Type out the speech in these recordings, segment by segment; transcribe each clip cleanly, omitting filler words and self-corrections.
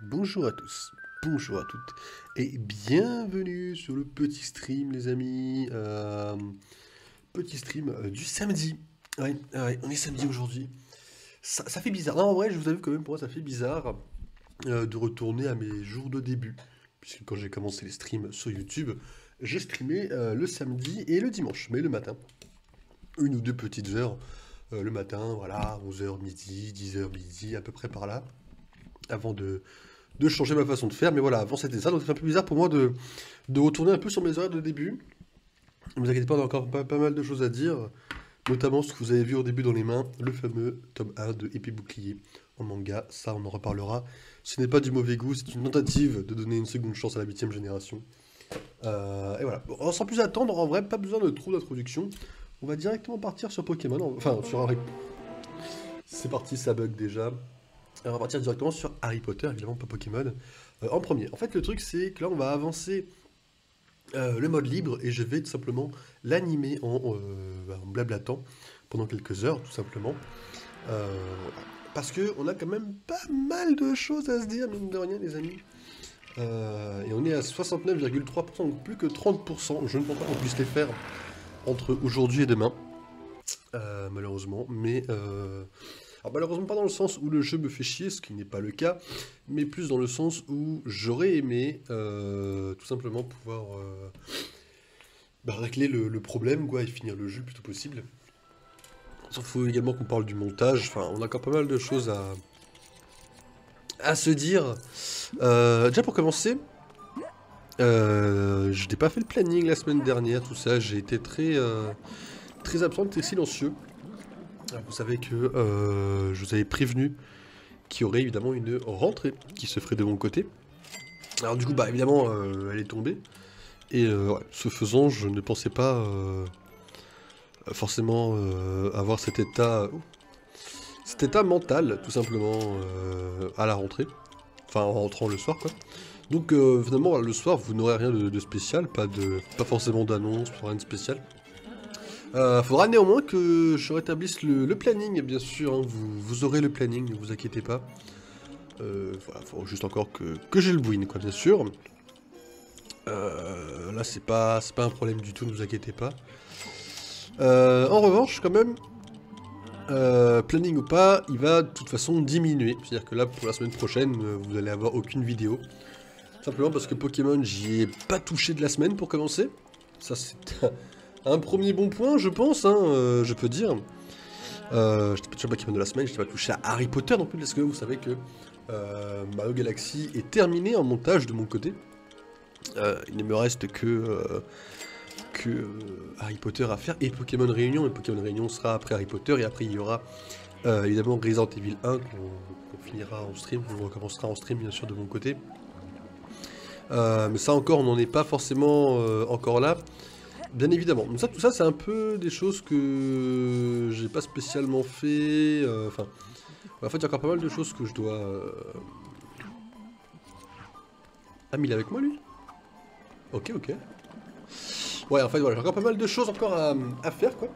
Bonjour à tous, bonjour à toutes, et bienvenue sur le petit stream, les amis. Petit stream du samedi. Ouais, on est samedi aujourd'hui. Ça fait bizarre. Non, en vrai, je vous avoue quand même, pour moi, ça fait bizarre de retourner à mes jours de début. Puisque quand j'ai commencé les streams sur YouTube, j'ai streamé le samedi et le dimanche, mais le matin. Une ou deux petites heures le matin, voilà, 11 h midi, 10 h midi, à peu près par là, avant de changer ma façon de faire. Mais voilà, avant c'était ça, donc c'est un peu bizarre pour moi de retourner un peu sur mes horaires de début. Ne vous inquiétez pas, on a encore pas mal de choses à dire, notamment ce que vous avez vu au début dans les mains, le fameux tome 1 de Épée Bouclier en manga. Ça, on en reparlera. Ce n'est pas du mauvais goût, c'est une tentative de donner une seconde chance à la 8e génération. Et voilà, bon, sans plus attendre, en vrai, pas besoin de trop d'introduction. On va directement partir sur Pokémon, enfin sur Harry. C'est parti, ça bug déjà. Alors, on va partir directement sur Harry Potter, évidemment pas Pokémon, en premier. En fait, le truc, c'est que là, on va avancer le mode libre et je vais tout simplement l'animer en blablatant pendant quelques heures, tout simplement. Parce que on a quand même pas mal de choses à se dire, mine de rien, les amis. Et on est à 69,3%, donc plus que 30%. Je ne pense pas qu'on puisse les faire entre aujourd'hui et demain, malheureusement. Mais alors malheureusement pas dans le sens où le jeu me fait chier, ce qui n'est pas le cas, mais plus dans le sens où j'aurais aimé tout simplement pouvoir régler le problème quoi, et finir le jeu le plus tôt possible. Il faut également qu'on parle du montage, enfin on a encore pas mal de choses à se dire. Déjà pour commencer, je n'ai pas fait le planning la semaine dernière, tout ça, j'ai été très absent, très silencieux. Alors, vous savez que je vous avais prévenu qu'il y aurait évidemment une rentrée qui se ferait de mon côté. Alors du coup, bah évidemment, elle est tombée. Et ouais, ce faisant, je ne pensais pas forcément avoir cet état mental, tout simplement, à la rentrée. Enfin, en rentrant le soir, quoi. Donc finalement, voilà, le soir, vous n'aurez rien de spécial, pas forcément d'annonce, rien de spécial. Faudra néanmoins que je rétablisse le planning, bien sûr, hein. Vous aurez le planning, ne vous inquiétez pas. Voilà, faut juste encore que j'ai le win, quoi, bien sûr. Là, c'est pas un problème du tout, ne vous inquiétez pas. En revanche, quand même, planning ou pas, il va de toute façon diminuer. C'est-à-dire que là, pour la semaine prochaine, vous allez avoir aucune vidéo. Simplement parce que Pokémon, j'y ai pas touché de la semaine pour commencer. Ça, c'est un premier bon point, je pense, hein, je peux dire. J'étais pas touché à Pokémon de la semaine, j'étais pas touché à Harry Potter non plus, parce que vous savez que Mario Galaxy est terminé en montage de mon côté. Il ne me reste que Harry Potter à faire et Pokémon Réunion. Et Pokémon Réunion sera après Harry Potter et après il y aura évidemment Resident Evil 1 qu'on finira en stream, qu'on recommencera en stream bien sûr de mon côté. Mais ça encore, on n'en est pas forcément encore là. Bien évidemment. Donc ça, tout ça, c'est un peu des choses que j'ai pas spécialement fait. Enfin, en fait, il y a encore pas mal de choses que je dois. Ah, mais il est avec moi lui? Ok, ok. Ouais, en fait, voilà, j'ai encore pas mal de choses encore à faire, quoi.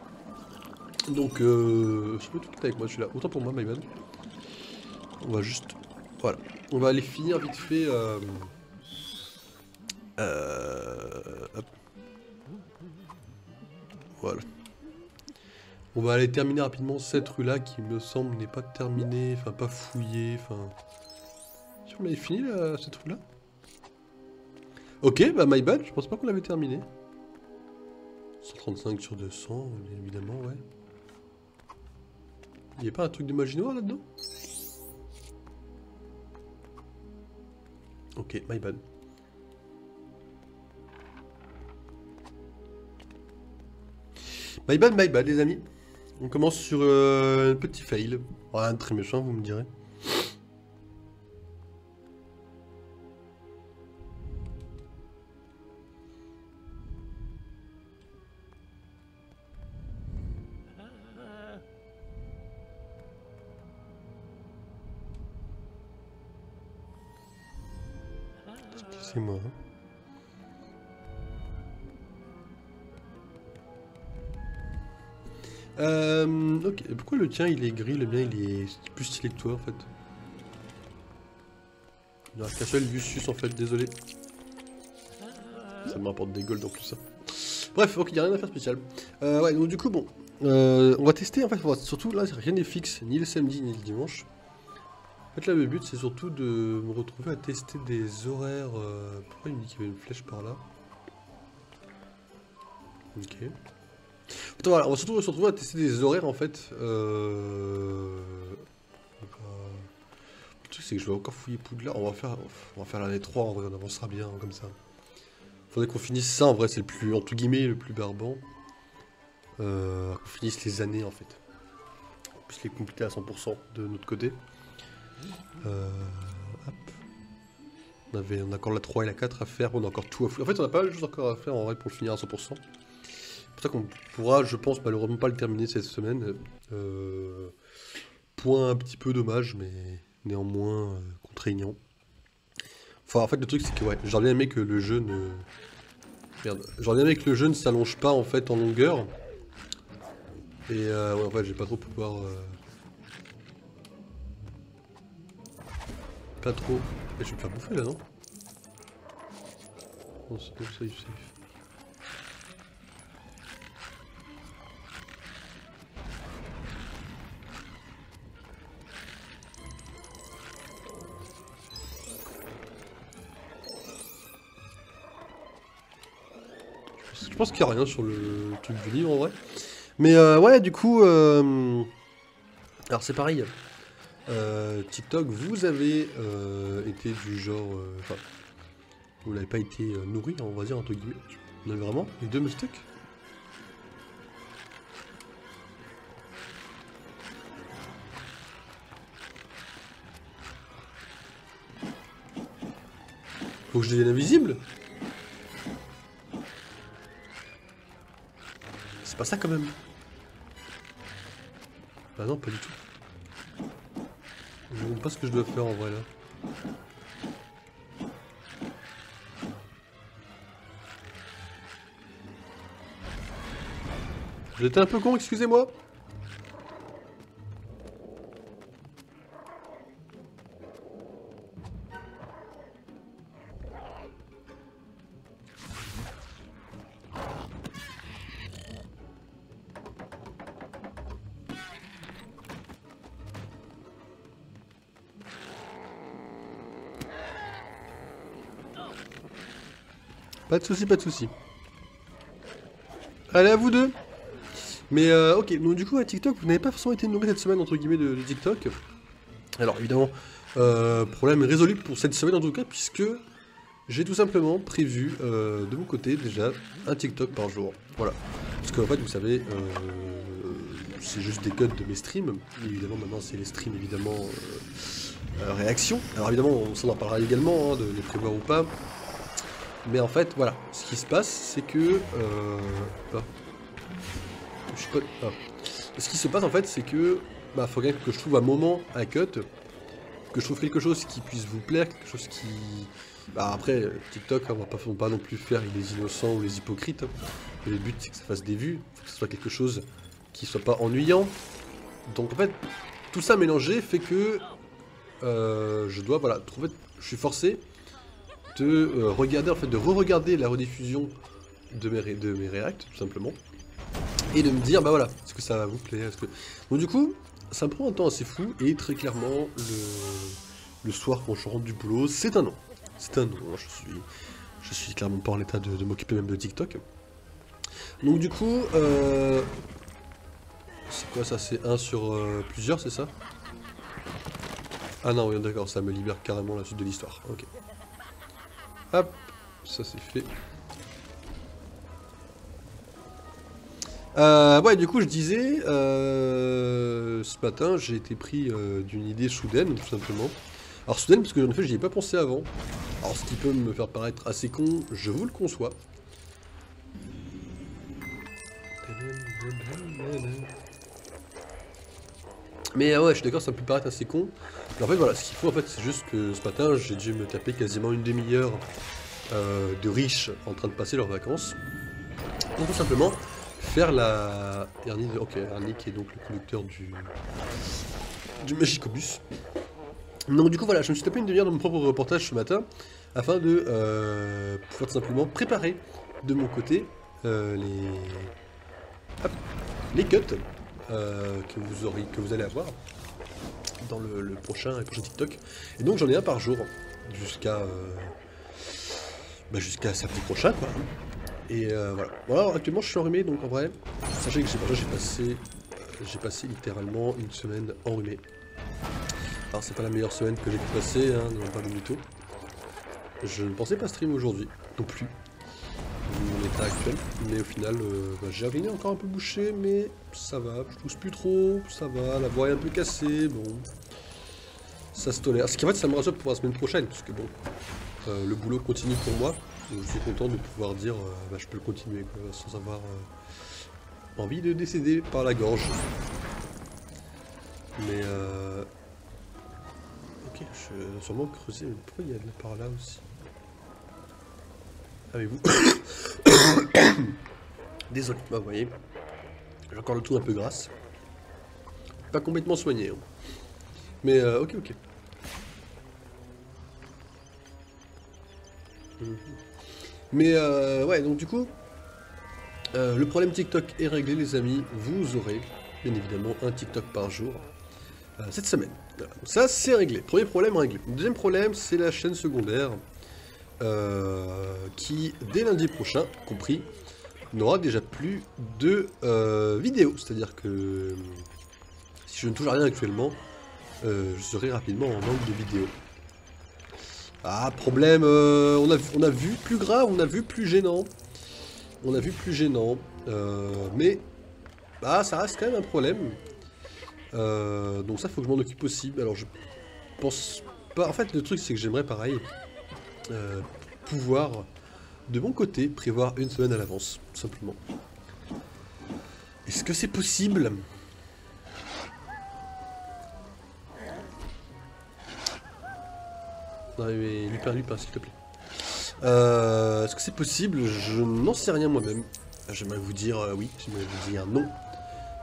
Donc, je peux tout avec moi, je suis là. Autant pour moi, my man. On va juste. Voilà. On va aller finir vite fait. Hop. Voilà. On va aller terminer rapidement cette rue-là qui me semble n'est pas terminée, enfin pas fouillée, enfin... Si on avait fini là, cette rue-là? Ok, bah my bad, je pense pas qu'on l'avait terminé. 135 sur 200, évidemment, ouais. Y'a pas un truc de magie noire là-dedans? Ok, my bad. My bad les amis. On commence sur un petit fail. Rien de très méchant, vous me direz. C'est moi. Hein. Ok, pourquoi le tien il est gris, le mien il est plus stylé que toi en fait? Il n'y aura qu'un seul Lucius en fait, désolé. Ça me rapporte des golds en plus ça. Bref, ok, il n'y a rien à faire spécial. Ouais, donc du coup, bon. On va tester, en fait, surtout là, rien n'est fixe, ni le samedi, ni le dimanche. En fait, là, le but, c'est surtout de me retrouver à tester des horaires. Pourquoi il me dit qu'il y avait une flèche par là? Ok. Attends, voilà, on va surtout se retrouver à tester des horaires, en fait. Le truc, c'est que je vais encore fouiller Poudlard. On va faire l'année 3, en vrai, on avancera bien, comme ça. Faudrait qu'on finisse ça, en vrai, c'est le plus, entre guillemets, le plus barbant. Qu'on finisse les années, en fait. On puisse les compléter à 100% de notre côté. Hop. On a encore la 3 et la 4 à faire, on a encore tout à fouiller. En fait, on a pas mal de choses encore à faire en vrai pour le finir à 100%. C'est pour ça qu'on pourra, je pense, malheureusement pas le terminer cette semaine. Point un petit peu dommage, mais néanmoins contraignant. Enfin, en fait, le truc, c'est que ouais, j'aurais bien aimé que le jeu ne... Merde. J'aurais bien aimé que le jeu ne s'allonge pas, en fait, en longueur. Et ouais, en fait, j'ai pas trop pouvoir... Pas trop... Et je vais me faire bouffer, là, non? Non, c'est bon, safe. Je pense qu'il n'y a rien sur le truc du livre en vrai. Mais ouais, du coup, alors c'est pareil. TikTok, vous avez été du genre, enfin, vous n'avez pas été nourri, on va dire entre guillemets. On a vraiment les deux steaks. Faut que je devienne invisible. C'est pas ça quand même. Bah non, pas du tout. Je ne sais pas ce que je dois faire en vrai là. J'étais un peu con, excusez-moi. Pas de soucis, pas de soucis. Allez, à vous deux. Mais ok, donc du coup à TikTok, vous n'avez pas forcément été nourri cette semaine entre guillemets de TikTok. Alors évidemment, problème résolu pour cette semaine en tout cas, puisque j'ai tout simplement prévu de mon côté déjà un TikTok par jour. Voilà. Parce qu'en fait, vous savez, c'est juste des cuts de mes streams. Et évidemment, maintenant c'est les streams évidemment réaction. Alors évidemment, on s'en en parlera également, hein, de les prévoir ou pas. Mais en fait, voilà, ce qui se passe, c'est que... Ce qui se passe en fait, c'est que... Bah, faut bien que je trouve un moment à cut, que je trouve quelque chose qui puisse vous plaire, quelque chose qui... Bah après, TikTok, on va pas non plus faire les innocents ou les hypocrites. Hein. Et le but, c'est que ça fasse des vues, faut que ce soit quelque chose qui soit pas ennuyant. Donc en fait, tout ça mélangé fait que... je dois, voilà, trouver... Je suis forcé de regarder, en fait, de re-regarder la rediffusion de mes reacts, tout simplement, et de me dire, bah voilà, est-ce que ça va vous plaire, est-ce que... Donc du coup, ça me prend un temps assez fou, et très clairement, le soir, quand je rentre du boulot, c'est un non. C'est un non, je suis clairement pas en état de m'occuper même de TikTok. Donc du coup, c'est quoi ça, c'est 1 sur plusieurs, c'est ça? Ah non, oui, d'accord, ça me libère carrément la suite de l'histoire, ok. Hop, ça c'est fait. Ouais, du coup, je disais, ce matin, j'ai été pris d'une idée soudaine, tout simplement. Alors, soudaine, parce que en fait, j'y ai pas pensé avant. Alors, ce qui peut me faire paraître assez con, je vous le conçois. Mais ouais, je suis d'accord, ça peut paraître assez con. Mais en fait, voilà, ce qu'il faut, en fait, c'est juste que ce matin, j'ai dû me taper quasiment une demi-heure de riches en train de passer leurs vacances. Donc, tout simplement, faire la... Ok, Ernie qui est donc le conducteur du Magicobus. Donc du coup voilà, je me suis tapé une demi-heure de mon propre reportage ce matin, afin de pouvoir tout simplement préparer de mon côté les, hop, les cuts que vous allez avoir dans le prochain TikTok. Et donc j'en ai un par jour, jusqu'à jusqu'à samedi prochain quoi. Et voilà. Bon, alors, actuellement je suis enrhumé, donc en vrai, sachez que j'ai passé littéralement une semaine enrhumé. Alors c'est pas la meilleure semaine que j'ai pu passer, hein, non pas de mytho. Je ne pensais pas stream aujourd'hui, non plus, vu mon état actuel. Mais au final, j'ai aviné encore un peu bouché, mais ça va, je tousse plus trop, ça va, la voix est un peu cassée, bon. Ça se tolère. Ce qui en fait ça me rassure pour la semaine prochaine, parce que bon, le boulot continue pour moi. Donc je suis content de pouvoir dire je peux le continuer quoi, sans avoir envie de décéder par la gorge. Mais ok, je vais sûrement creuser, mais pourquoi il y a de la par là aussi? Ah mais vous... Désolé, bah vous voyez, j'ai encore le tout un peu grasse. Pas complètement soigné, hein. Mais ok. Mais ouais, donc du coup, le problème TikTok est réglé les amis, vous aurez bien évidemment un TikTok par jour cette semaine. Voilà. Donc ça c'est réglé, premier problème réglé. Le deuxième problème c'est la chaîne secondaire qui dès lundi prochain, compris, n'aura déjà plus de vidéos. C'est-à-dire que si je ne touche à rien actuellement, je serai rapidement en manque de vidéos. Ah, problème, on a vu plus grave, on a vu plus gênant. Mais bah, ça reste quand même un problème. Donc ça, faut que je m'en occupe aussi. Alors, je pense pas... En fait, le truc, c'est que j'aimerais, pareil, pouvoir, de mon côté, prévoir une semaine à l'avance, tout simplement. Est-ce que c'est possible? Non, mais Lupin, s'il te plaît. Est-ce que c'est possible? Je n'en sais rien moi-même. J'aimerais vous dire oui, j'aimerais vous dire non.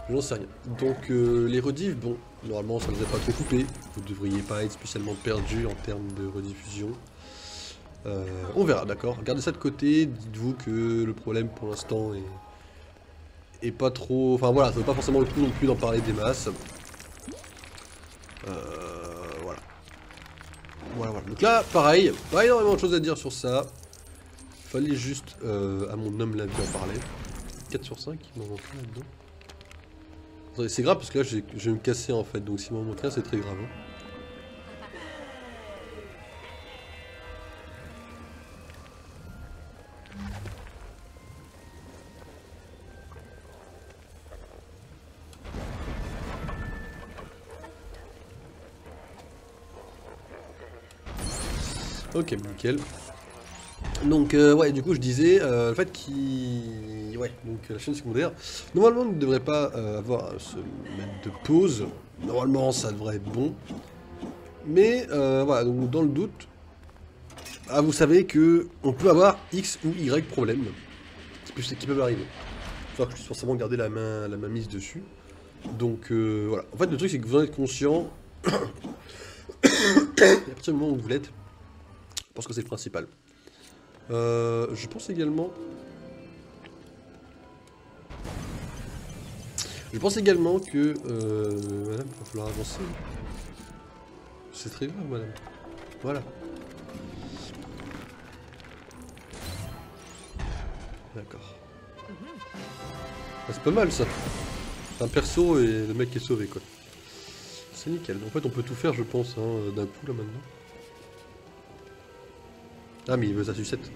Je n'en sais rien. Donc les rediffs, bon, normalement ça ne devrait pas trop couper. Vous ne devriez pas être spécialement perdu en termes de rediffusion. On verra, d'accord. Gardez ça de côté. Dites-vous que le problème pour l'instant est pas trop... Enfin voilà, ça vaut pas forcément le coup non plus d'en parler des masses. Voilà. Voilà. Donc là, pareil, pas énormément de choses à dire sur ça. Fallait juste à mon homme la vie en parler. 4 sur 5, il m'en manque un là-dedans. C'est grave parce que là je vais me casser en fait, donc s'il m'en manque un c'est très grave. Hein. Ok, nickel. Donc ouais, du coup je disais, le fait qu'il... Ouais, donc la chaîne secondaire, normalement on ne devrait pas avoir à se mettre de pause, normalement ça devrait être bon, mais voilà, donc dans le doute, vous savez que on peut avoir X ou Y problème qui peuvent arriver. Il faut que je puisse forcément garder la main mise dessus, donc voilà. En fait le truc c'est que vous en êtes conscient, et à partir du moment où vous l'êtes, je pense que c'est le principal. Je pense également... que... madame, il va falloir avancer. C'est très grave, madame. Voilà. D'accord. Ah, c'est pas mal, ça. C'est un perso et le mec est sauvé, quoi. C'est nickel. En fait, on peut tout faire, je pense, hein, d'un coup, là, maintenant. Ah, mais il veut sa sucette.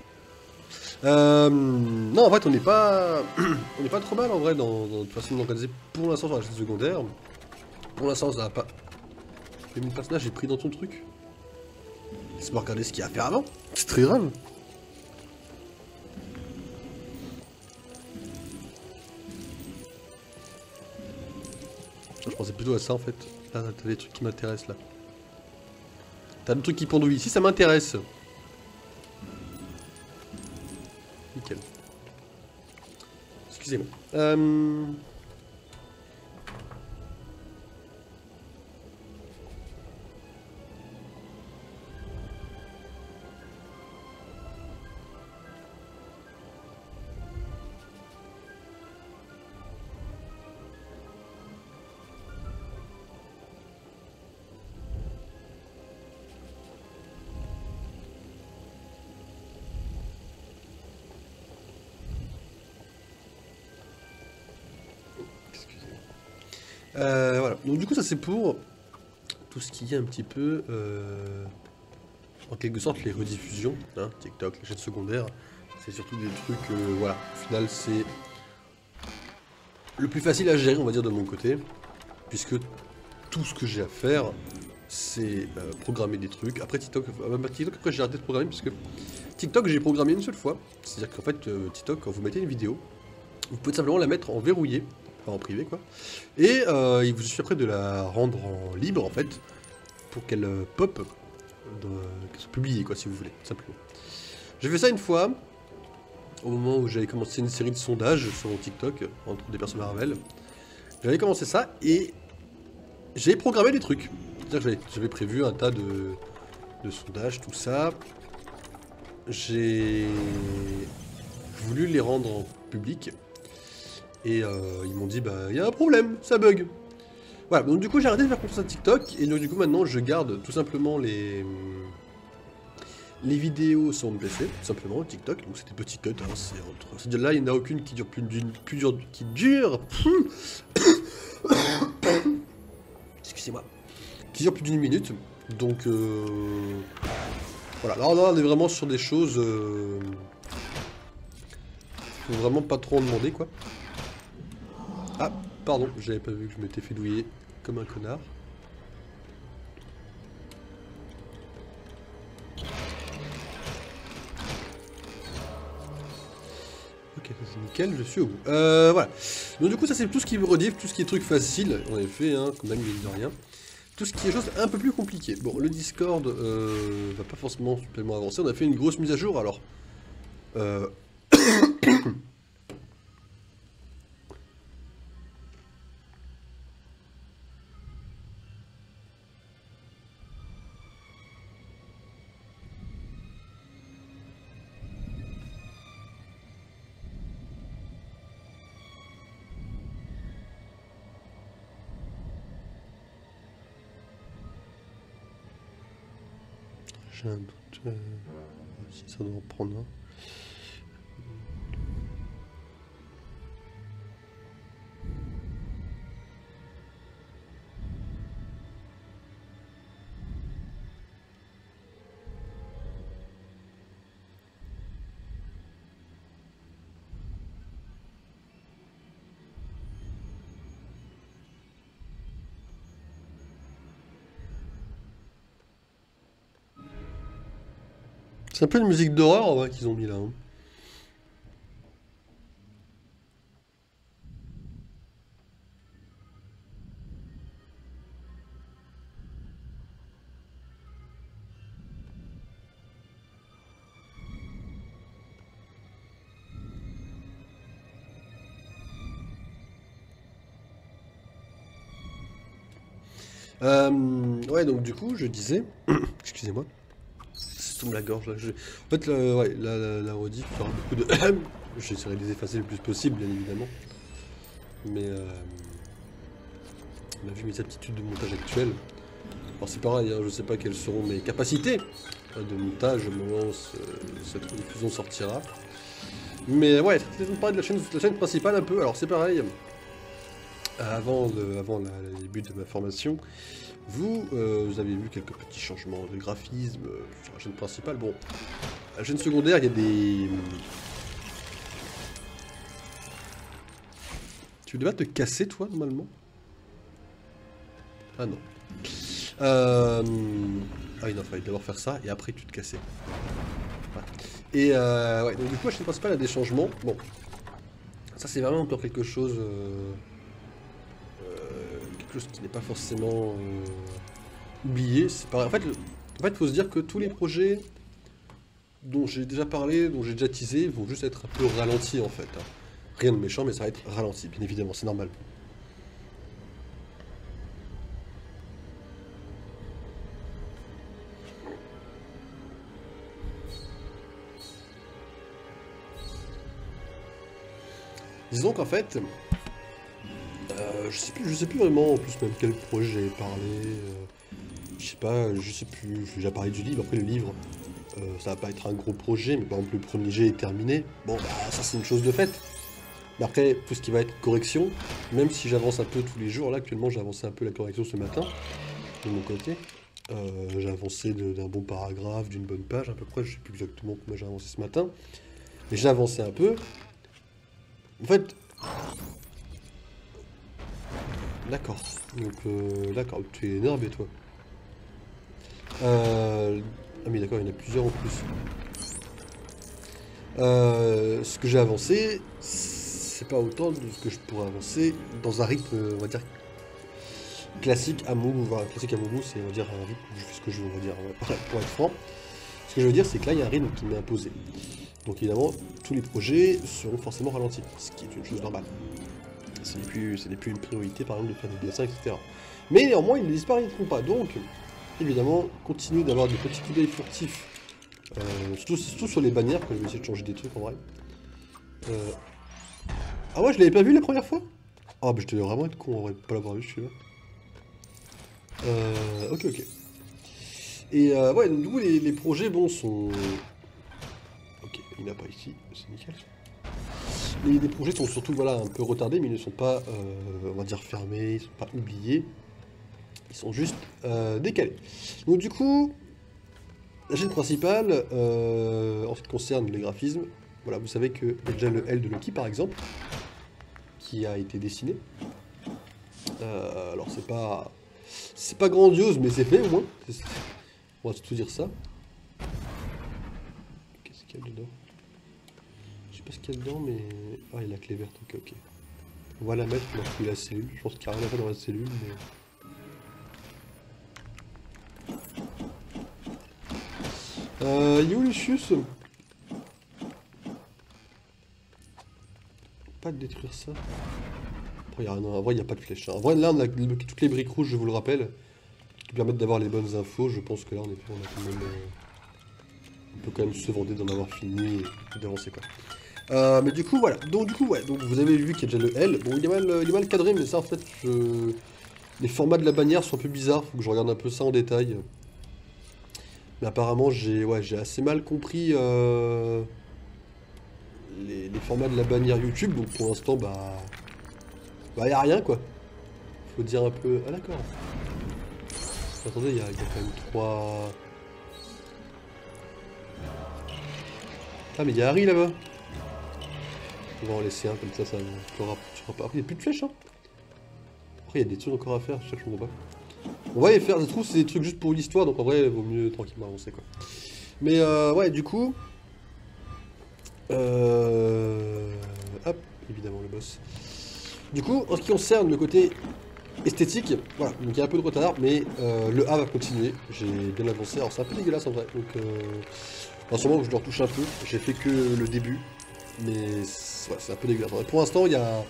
Non, en fait, on n'est pas... on n'est pas trop mal, en vrai, dans notre façon d'organiser pour l'instant sur la chaîne secondaire. Pour l'instant, ça va pas... Mais mon personnage est pris dans ton truc. Laisse-moi regarder ce qu'il y a à faire avant. C'est très grave. Je pensais plutôt à ça, en fait. Là, t'as des trucs qui m'intéressent, là. T'as des trucs qui pendouillent. Si ça m'intéresse. Nickel. Excusez-moi. Voilà, donc du coup ça c'est pour tout ce qui est un petit peu, en quelque sorte les rediffusions, hein, TikTok, les chaînes secondaires, c'est surtout des trucs, voilà, au final c'est le plus facile à gérer on va dire de mon côté, puisque tout ce que j'ai à faire c'est programmer des trucs. Après TikTok, après j'ai arrêté de programmer parce que TikTok j'ai programmé une seule fois, c'est-à-dire qu'en fait TikTok quand vous mettez une vidéo, vous pouvez simplement la mettre en verrouillé, enfin en privé quoi, et il vous suffit après de la rendre en libre en fait, pour qu'elle pop, qu'elle soit publiée quoi si vous voulez, simplement. J'ai fait ça une fois, au moment où j'avais commencé une série de sondages sur mon TikTok, entre des personnes Marvel. J'avais commencé ça et j'ai programmé des trucs. C'est-à-dire que j'avais prévu un tas de sondages, tout ça. J'ai voulu les rendre en public. Et ils m'ont dit, bah, il y a un problème, ça bug. Voilà, donc du coup, j'ai arrêté de faire confiance à TikTok. Et donc, du coup, maintenant, je garde tout simplement les vidéos sur mon PC, tout simplement, TikTok. Donc, c'est des petits cuts. Hein, c'est entre... Là, il n'y en a aucune qui dure qui dure. Excusez-moi. Qui dure plus d'une minute. Donc, voilà. Là, on est vraiment sur des choses. Faut vraiment pas trop en demander, quoi. Ah, pardon, j'avais pas vu que je m'étais fait douiller comme un connard. Ok, c'est nickel, je suis au bout. Voilà. Donc du coup, ça c'est tout ce qui est rediff, tout ce qui est truc facile, en effet, hein, quand même, mine de rien. Tout ce qui est chose un peu plus compliqué. Bon, le Discord va pas forcément supplément avancer. On a fait une grosse mise à jour, alors... J'ai un doute si ça doit en prendre un. C'est un peu une musique d'horreur ouais, qu'ils ont mis là. Hein. Ouais, donc du coup, je disais... Excusez-moi. C'est sous la gorge là. En fait, ouais, la rediff, il y aura beaucoup de... J'essaierai de les effacer le plus possible, bien évidemment. Mais... on a vu mes aptitudes de montage actuelles. Alors c'est pareil, hein, je sais pas quelles seront mes capacités de montage au moment où cette diffusion sortira. Mais ouais, c'est parler de la chaîne principale un peu. Alors c'est pareil, avant le début de ma formation, vous avez vu quelques petits changements de graphisme sur la chaîne principale. Bon, la chaîne secondaire, il y a des... Tu devais te casser toi normalement? Ah non. Ah oui, non, il fallait d'abord faire ça et après tu te cassais. Voilà. Et ouais, donc du coup, la chaîne principale a des changements. Bon, ça c'est vraiment encore quelque chose qui n'est pas forcément oublié. C'est pareil. En fait, faut se dire que tous les projets dont j'ai déjà parlé, dont j'ai déjà teasé, vont juste être un peu ralentis en fait. Hein. Rien de méchant, mais ça va être ralenti, bien évidemment, c'est normal. Disons qu'en fait, je sais plus vraiment en plus même quel projet j'avais parlé. Je sais pas, je sais plus. J'ai déjà parlé du livre. Après le livre, ça va pas être un gros projet, mais par exemple le premier jet est terminé. Bon, bah ça c'est une chose de faite. Mais après, tout ce qui va être correction, même si j'avance un peu tous les jours, là actuellement j'ai avancé un peu la correction ce matin, de mon côté. J'ai avancé d'un bon paragraphe, d'une bonne page à peu près, je sais plus exactement combien j'ai avancé ce matin. Mais j'ai avancé un peu. En fait, d'accord. Donc, d'accord, tu es énervé toi. Ah mais d'accord, il y en a plusieurs en plus. Ce que j'ai avancé, c'est pas autant de ce que je pourrais avancer dans un rythme, on va dire, classique à Moumou. Enfin, classique à Moumou, c'est, on va dire, un rythme où je fais ce que je veux, on va dire, pour être franc. Ce que je veux dire, c'est que là, il y a un rythme qui m'est imposé. Donc évidemment, tous les projets seront forcément ralentis, ce qui est une chose normale. Ce n'est plus une priorité, par exemple, de faire des dessins, etc. Mais néanmoins, ils ne disparaîtront pas. Donc, évidemment, continuer d'avoir des petits coups d'œil furtifs. Surtout sur les bannières, quand je vais essayer de changer des trucs en vrai. Ah ouais, je l'avais pas vu la première fois? Ah bah je devais vraiment être con en vrai, de pas l'avoir vu celui-là. Ok, ok. Et ouais, donc du coup, les projets, bon, sont... Ok, il n'y en a pas ici, c'est nickel. Les projets sont surtout, voilà, un peu retardés, mais ils ne sont pas, on va dire, fermés, ils ne sont pas oubliés. Ils sont juste décalés. Donc du coup, la chaîne principale, en ce qui concerne les graphismes, voilà, vous savez qu'il y a déjà le L de Loki, par exemple, qui a été dessiné. Alors c'est pas grandiose, mais c'est fait au moins. On va tout dire ça. Qu'est-ce qu'il y a dedans? Je sais pas ce qu'il y a dedans, mais... Ah, il y a la clé verte, ok, ok. On va la mettre pour trouver la cellule. Je pense qu'il n'y a rien à faire dans la cellule, mais... Il est où Lucius? Pas de détruire ça. Après, en vrai, il n'y a pas de flèche. Hein. En vrai, là, on a toutes les briques rouges, je vous le rappelle, qui permettent d'avoir les bonnes infos. Je pense que là, on a quand même... on peut quand même se vanter d'en avoir fini et d'avancer, quoi. Mais du coup, voilà. Donc, du coup, ouais. Donc, vous avez vu qu'il y a déjà le L. Bon, il est mal cadré, mais ça, en fait, les formats de la bannière sont un peu bizarres. Faut que je regarde un peu ça en détail. Mais apparemment, j'ai assez mal compris les formats de la bannière YouTube. Donc, pour l'instant, y a rien, quoi. Faut dire un peu... Ah, d'accord. Attendez, il y a quand même 3... Ah, mais il y a Harry, là-bas. On va en laisser un, comme ça tu auras pas... Après, il n'y a plus de flèches, hein. Après, il y a des trucs encore à faire, je sais que je comprends pas. On va les faire, je trouve c'est des trucs juste pour l'histoire, donc en vrai, il vaut mieux tranquillement avancer, quoi. Mais ouais, du coup... Hop, évidemment, le boss. Du coup, en ce qui concerne le côté esthétique, voilà, donc il y a un peu de retard, mais le A va continuer. J'ai bien avancé, alors c'est un peu dégueulasse en vrai, donc... en ce moment, je le retouche un peu, j'ai fait que le début, mais c'est un peu dégueulasse. Pour l'instant, il y a...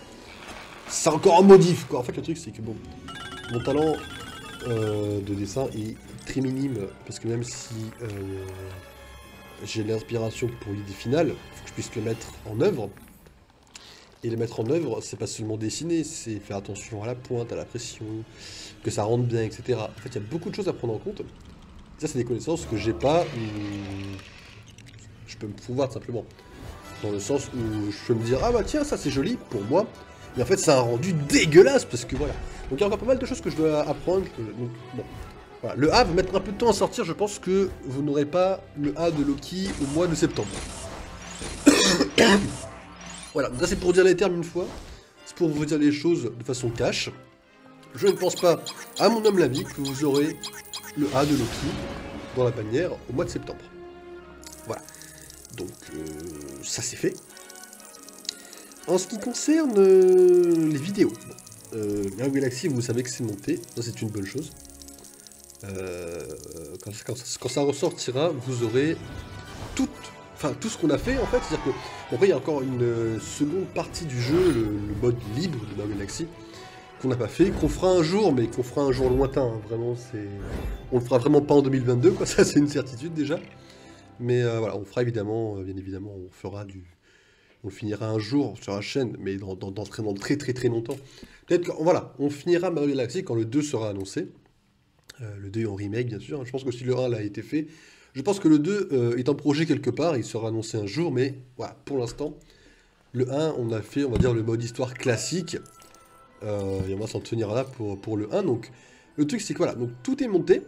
C'est encore en modif, quoi. En fait, le truc, c'est que, bon, mon talent de dessin est très minime, parce que même si j'ai l'inspiration pour l'idée finale, il faut que je puisse le mettre en œuvre. Et le mettre en œuvre, c'est pas seulement dessiner, c'est faire attention à la pointe, à la pression, que ça rentre bien, etc. En fait, il y a beaucoup de choses à prendre en compte. Ça, c'est des connaissances que j'ai pas, ou je peux me pouvoir simplement. Dans le sens où je peux me dire, ah bah tiens, ça c'est joli pour moi. Mais en fait, c'est un rendu dégueulasse, parce que voilà. Donc il y a encore pas mal de choses que je dois apprendre. Donc, bon. Voilà. Le A va mettre un peu de temps à sortir, je pense que vous n'aurez pas le A de Loki au mois de septembre. Voilà, ça c'est pour dire les termes une fois. C'est pour vous dire les choses de façon cash. Je ne pense pas, à mon homme l'avis, que vous aurez le A de Loki dans la bannière au mois de septembre. Voilà. Donc, ça c'est fait. En ce qui concerne les vidéos, Mirror Galaxy, vous savez que c'est monté, ça c'est une bonne chose. Quand ça ressortira, vous aurez tout ce qu'on a fait en fait. C'est-à-dire que, bon, après il y a encore une seconde partie du jeu, le mode libre de Mirror Galaxy, qu'on n'a pas fait, qu'on fera un jour, mais qu'on fera un jour lointain. Hein, vraiment, on le fera vraiment pas en 2022, quoi. Ça c'est une certitude déjà. Mais voilà, on fera évidemment, bien évidemment, on le finira un jour sur la chaîne, mais dans très très très longtemps. Peut-être que, voilà, on finira Mario Galaxy quand le 2 sera annoncé. Le 2 est en remake, bien sûr. Je pense que si le 1 a été fait, je pense que le 2 est en projet quelque part, il sera annoncé un jour, mais voilà, pour l'instant, Le 1, on a fait, on va dire, le mode histoire classique. Et on va s'en tenir là pour le 1. Donc, le truc, c'est que voilà, donc tout est monté.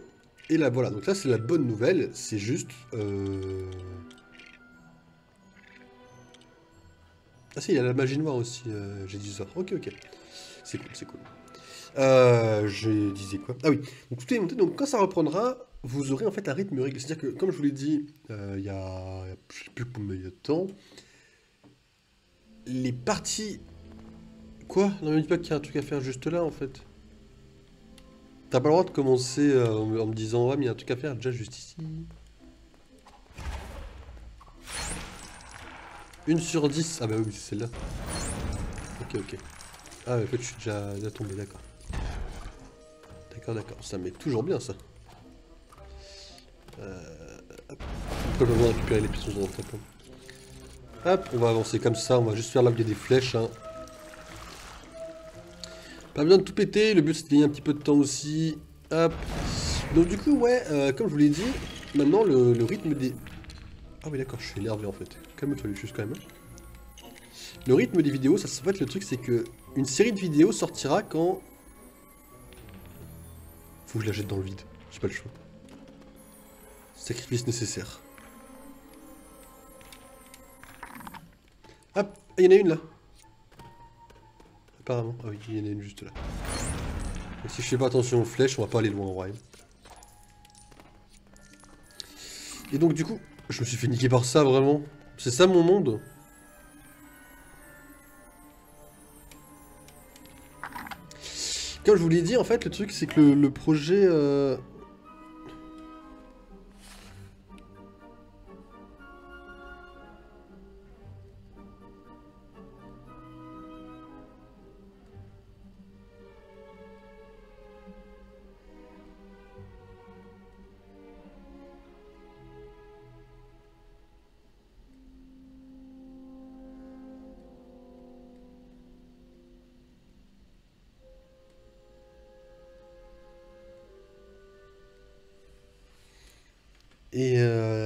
Et là, voilà, donc là, c'est la bonne nouvelle. C'est juste... Ah si, il y a la magie noire aussi, j'ai dit ça. Ok, ok. C'est cool, c'est cool. Je disais quoi? Ah oui, donc tout est monté, donc quand ça reprendra, vous aurez en fait un rythme régulier. C'est-à-dire que, comme je vous l'ai dit, il y a... Je sais plus combien il y a de temps, les parties... Quoi? Non, mais dis pas qu'il y a un truc à faire juste là, en fait. T'as pas le droit de commencer en me disant, ouais, mais il y a un truc à faire déjà juste ici. 1/10. Ah bah oui, c'est celle-là. Ok, ok. Ah ouais, en fait, je suis déjà tombé, d'accord. D'accord, d'accord. Ça met toujours bien, ça. Hop. Pourquoi pas besoin de récupérer les pistons dans le tapon? Hop, on va avancer comme ça. On va juste faire là où il y a des flèches, hein. Pas besoin de tout péter. Le but, c'est de gagner un petit peu de temps aussi. Hop. Donc du coup, ouais, comme je vous l'ai dit, maintenant, le rythme des... Ah oui, d'accord, je suis énervé, en fait. Calme-toi, juste quand même. Le rythme des vidéos, ça, en fait, le truc, c'est que une série de vidéos sortira quand... Faut que je la jette dans le vide. J'ai pas le choix. Sacrifice nécessaire. Hop, il y en a une là. Apparemment. Ah oui, il y en a une juste là. Et si je fais pas attention aux flèches, on va pas aller loin en vrai. Et donc du coup, je me suis fait niquer par ça vraiment. C'est ça mon monde. Comme je vous l'ai dit, en fait, le truc c'est que le projet...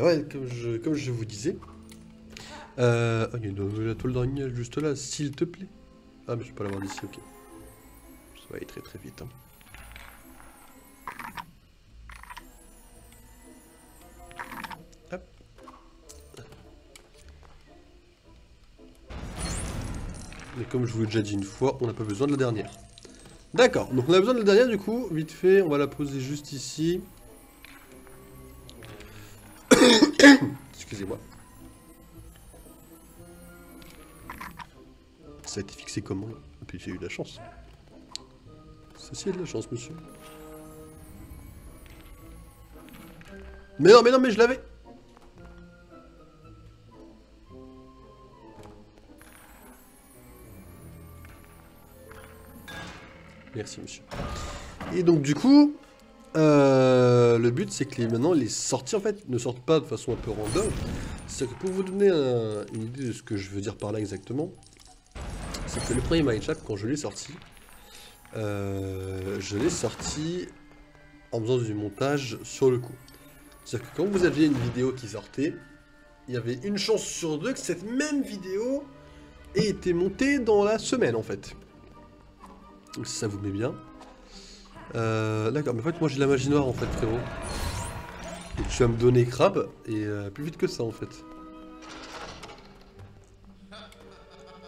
ouais, comme je vous disais... Oh, il y a la toile d'araignée juste là, s'il te plaît. Ah, mais je peux pas l'avoir d'ici, ok. Ça va aller très très vite, hein. Hop. Mais comme je vous l'ai déjà dit une fois, on n'a pas besoin de la dernière. D'accord, donc on a besoin de la dernière du coup, vite fait, on va la poser juste ici. Excusez-moi. Ça a été fixé comment là? Et puis j'ai eu de la chance. Ceci est de la chance, monsieur. Mais non, mais je l'avais! Merci, monsieur. Et donc, du coup, le but, c'est que maintenant, les sorties, en fait, ne sortent pas de façon un peu random. C'est que pour vous donner une idée de ce que je veux dire par là exactement, c'est que le premier Mindshap, quand je l'ai sorti en faisant du montage sur le coup. C'est-à-dire que quand vous aviez une vidéo qui sortait, il y avait une chance sur deux que cette même vidéo ait été montée dans la semaine, en fait. Donc ça vous met bien. D'accord, mais en fait, moi j'ai la magie noire, en fait, frérot. Et tu vas me donner crabe, et plus vite que ça, en fait.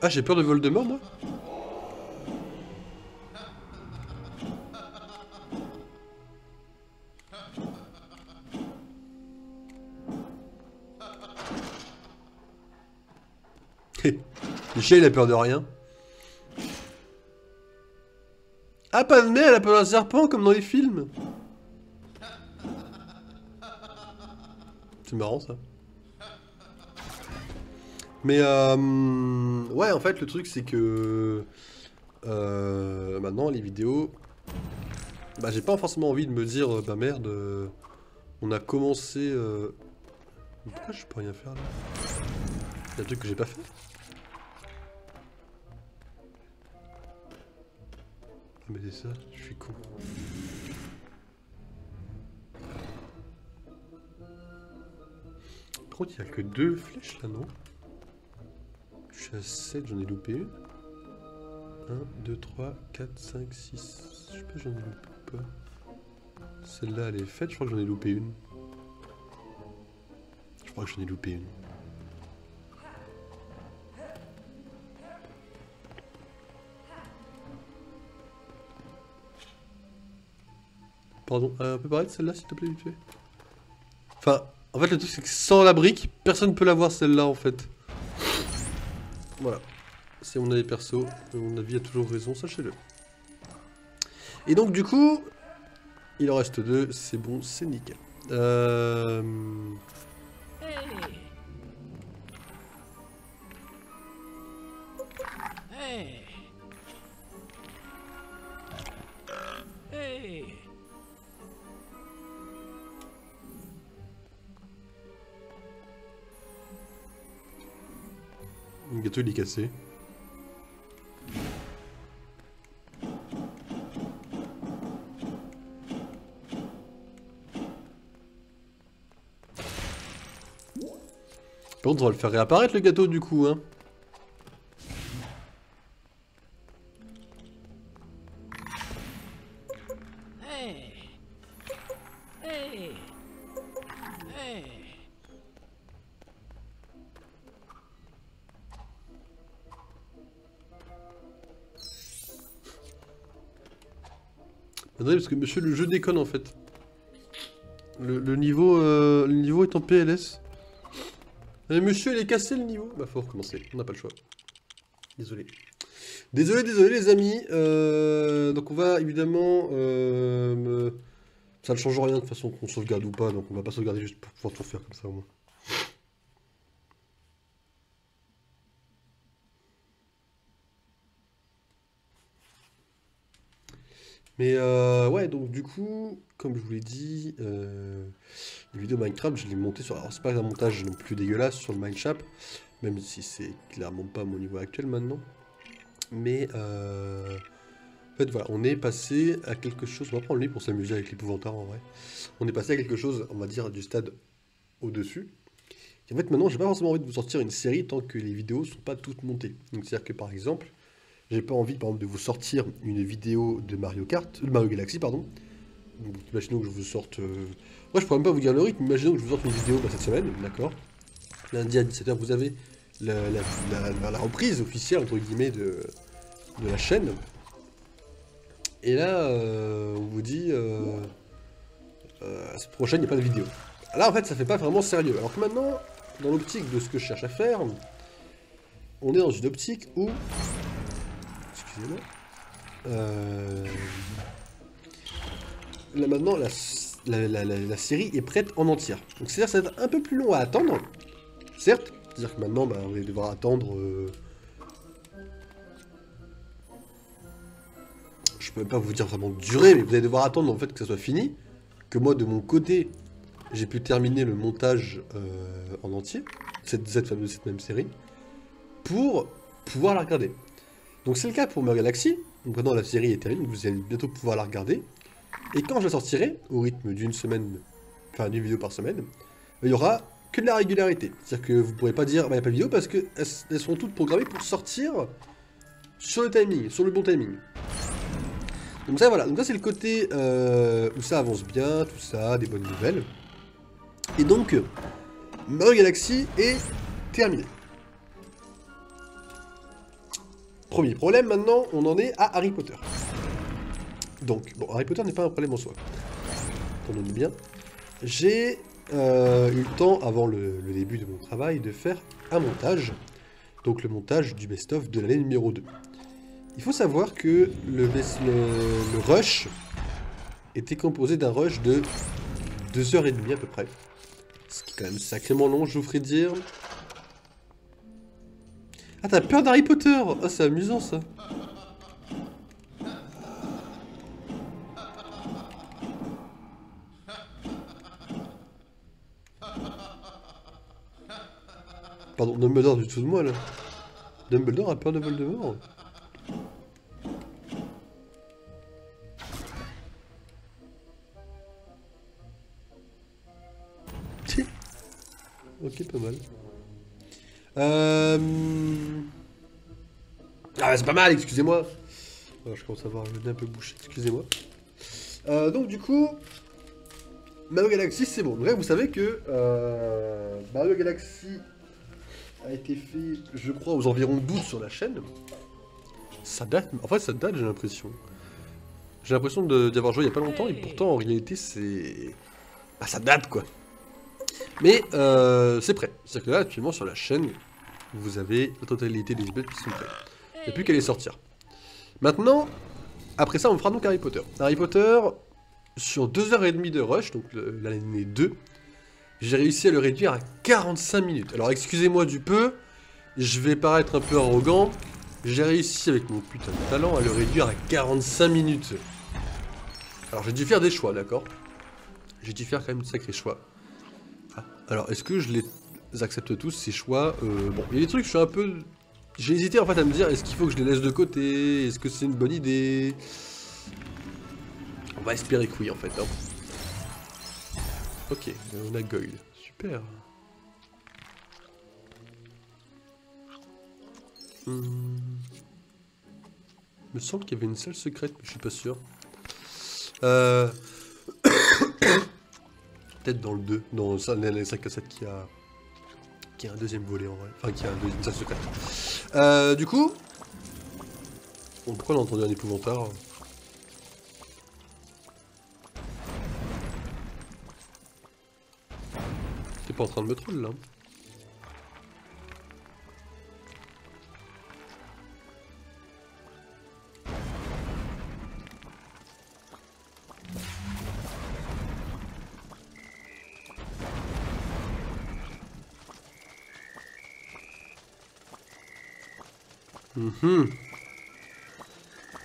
Ah, j'ai peur de Voldemort, moi? Michel, il a peur de rien. Ah, pas de mer, elle a peur d'un serpent, comme dans les films. C'est marrant, ça. Mais, ouais, en fait, le truc, c'est que... maintenant, les vidéos... Bah, j'ai pas forcément envie de me dire, bah merde, on a commencé... Pourquoi je peux rien faire, là? Il y a un truc que j'ai pas fait? Ah, mais c'est ça, je suis con. Par contre, il y a que 2 flèches, là, non? Je suis à 7, j'en ai loupé une. 1, 2, 3, 4, 5, 6. Je sais pas si j'en ai loupé ou pas. Celle-là, elle est faite, je crois que j'en ai loupé une. Je crois que j'en ai loupé une. Pardon, on peut parler de celle-là s'il te plaît, vite fait. Enfin, en fait le truc c'est que sans la brique, personne ne peut la voir celle-là en fait. Voilà. C'est mon avis perso, mon avis a toujours raison, sachez-le. Et donc du coup, il en reste 2, c'est bon, c'est nickel. Le gâteau il est cassé. Par contre on va le faire réapparaître le gâteau du coup hein. Attendez, parce que monsieur, le jeu déconne en fait. Le niveau est en PLS. Mais monsieur, il est cassé le niveau. Bah, faut recommencer, on n'a pas le choix. Désolé. Désolé les amis. Donc on va évidemment... Ça ne change rien de toute façon qu'on sauvegarde ou pas, donc on va pas sauvegarder juste pour pouvoir tout faire comme ça au moins. Mais ouais, donc du coup, comme je vous l'ai dit, les vidéos Minecraft, je les montais sur... Alors c'est pas un montage non plus dégueulasse sur le Mineshop, même si c'est clairement pas mon niveau actuel maintenant. Mais en fait voilà, on est passé à quelque chose, on va prendre lui pour s'amuser avec l'épouvantard en vrai. On est passé à quelque chose, on va dire, du stade au-dessus. Et en fait maintenant, j'ai pas forcément envie de vous sortir une série tant que les vidéos sont pas toutes montées. Donc c'est-à-dire que par exemple... J'ai pas envie, par exemple, de vous sortir une vidéo de Mario Kart, de Mario Galaxy, pardon. Donc, imaginons que je vous sorte... Moi, je pourrais même pas vous dire le rythme, imaginons que je vous sorte une vidéo cette semaine, d'accord. Lundi à 17 h, vous avez la reprise officielle, entre guillemets, de la chaîne. Et là, on vous dit... la semaine prochaine, il n'y a pas de vidéo. Là, en fait, ça fait pas vraiment sérieux. Alors que maintenant, dans l'optique de ce que je cherche à faire, on est dans une optique où... Excusez-moi. Là maintenant, la série est prête en entière. Donc c'est-à-dire que ça va être un peu plus long à attendre. Certes. C'est-à-dire que maintenant, bah, on va devoir attendre... Je peux même pas vous dire vraiment durée, mais vous allez devoir attendre en fait que ça soit fini. Que moi, de mon côté, j'ai pu terminer le montage en entier. Cette même série. Pour pouvoir la regarder. Donc c'est le cas pour Mario Galaxy, donc maintenant la série est terminée, vous allez bientôt pouvoir la regarder. Et quand je la sortirai, au rythme d'une semaine, enfin d'une vidéo par semaine, il y aura que de la régularité. C'est-à-dire que vous ne pourrez pas dire, bah, il n'y a pas de vidéo parce qu'elles seront toutes programmées pour sortir sur le timing, sur le bon timing. Donc ça voilà, donc ça c'est le côté où ça avance bien, tout ça, des bonnes nouvelles. Et donc, Mario Galaxy est terminé. Premier problème, maintenant, on en est à Harry Potter. Donc, bon, Harry Potter n'est pas un problème en soi. Entendons-nous bien. J'ai eu le temps, avant le début de mon travail, de faire un montage. Donc le montage du best-of de l'année numéro 2. Il faut savoir que le rush était composé d'un rush de 2h30 à peu près. Ce qui est quand même sacrément long, je vous ferai dire. Ah, t'as peur d'Harry Potter? Ah, c'est amusant, ça. Pardon, Dumbledore du dessous de moi, là. Dumbledore a peur de Voldemort. Ok, pas mal. Ah, c'est pas mal, excusez-moi. Je commence à avoir le nez un peu bouché, excusez-moi. Donc du coup, Mario Galaxy, c'est bon. Donc là, vous savez que Mario Galaxy a été fait, je crois, aux environs d'août sur la chaîne. Ça date, en fait, ça date, j'ai l'impression. J'ai l'impression d'y avoir joué il y a pas longtemps, et pourtant, en réalité, c'est... Bah, ça date, quoi. Mais c'est prêt. C'est-à-dire que là, actuellement, sur la chaîne, vous avez la totalité des épisodes qui sont prêts. Il n'y a plus qu'à les sortir. Maintenant, après ça, on fera donc Harry Potter. Harry Potter, sur 2h30 de rush, donc l'année 2, j'ai réussi à le réduire à 45 minutes. Alors, excusez-moi du peu, je vais paraître un peu arrogant, j'ai réussi avec mon putain de talent à le réduire à 45 minutes. Alors, j'ai dû faire des choix, d'accord? J'ai dû faire quand même de sacrés choix. Ah, alors, est-ce que je les accepte tous, ces choix? Bon, il y a des trucs, je suis un peu... J'ai hésité en fait à me dire, est-ce qu'il faut que je les laisse de côté? Est-ce que c'est une bonne idée? On va espérer que oui en fait. Hein. Ok, on a Goyle. Super. Il me semble qu'il y avait une salle secrète, mais je suis pas sûr. Peut-être dans le 2, dans les 5 à 7 qui a un deuxième volet en vrai. Enfin, qui a une salle secrète. Du coup... Bon, pourquoi on a entendu un épouvantard? T'es pas en train de me troll là?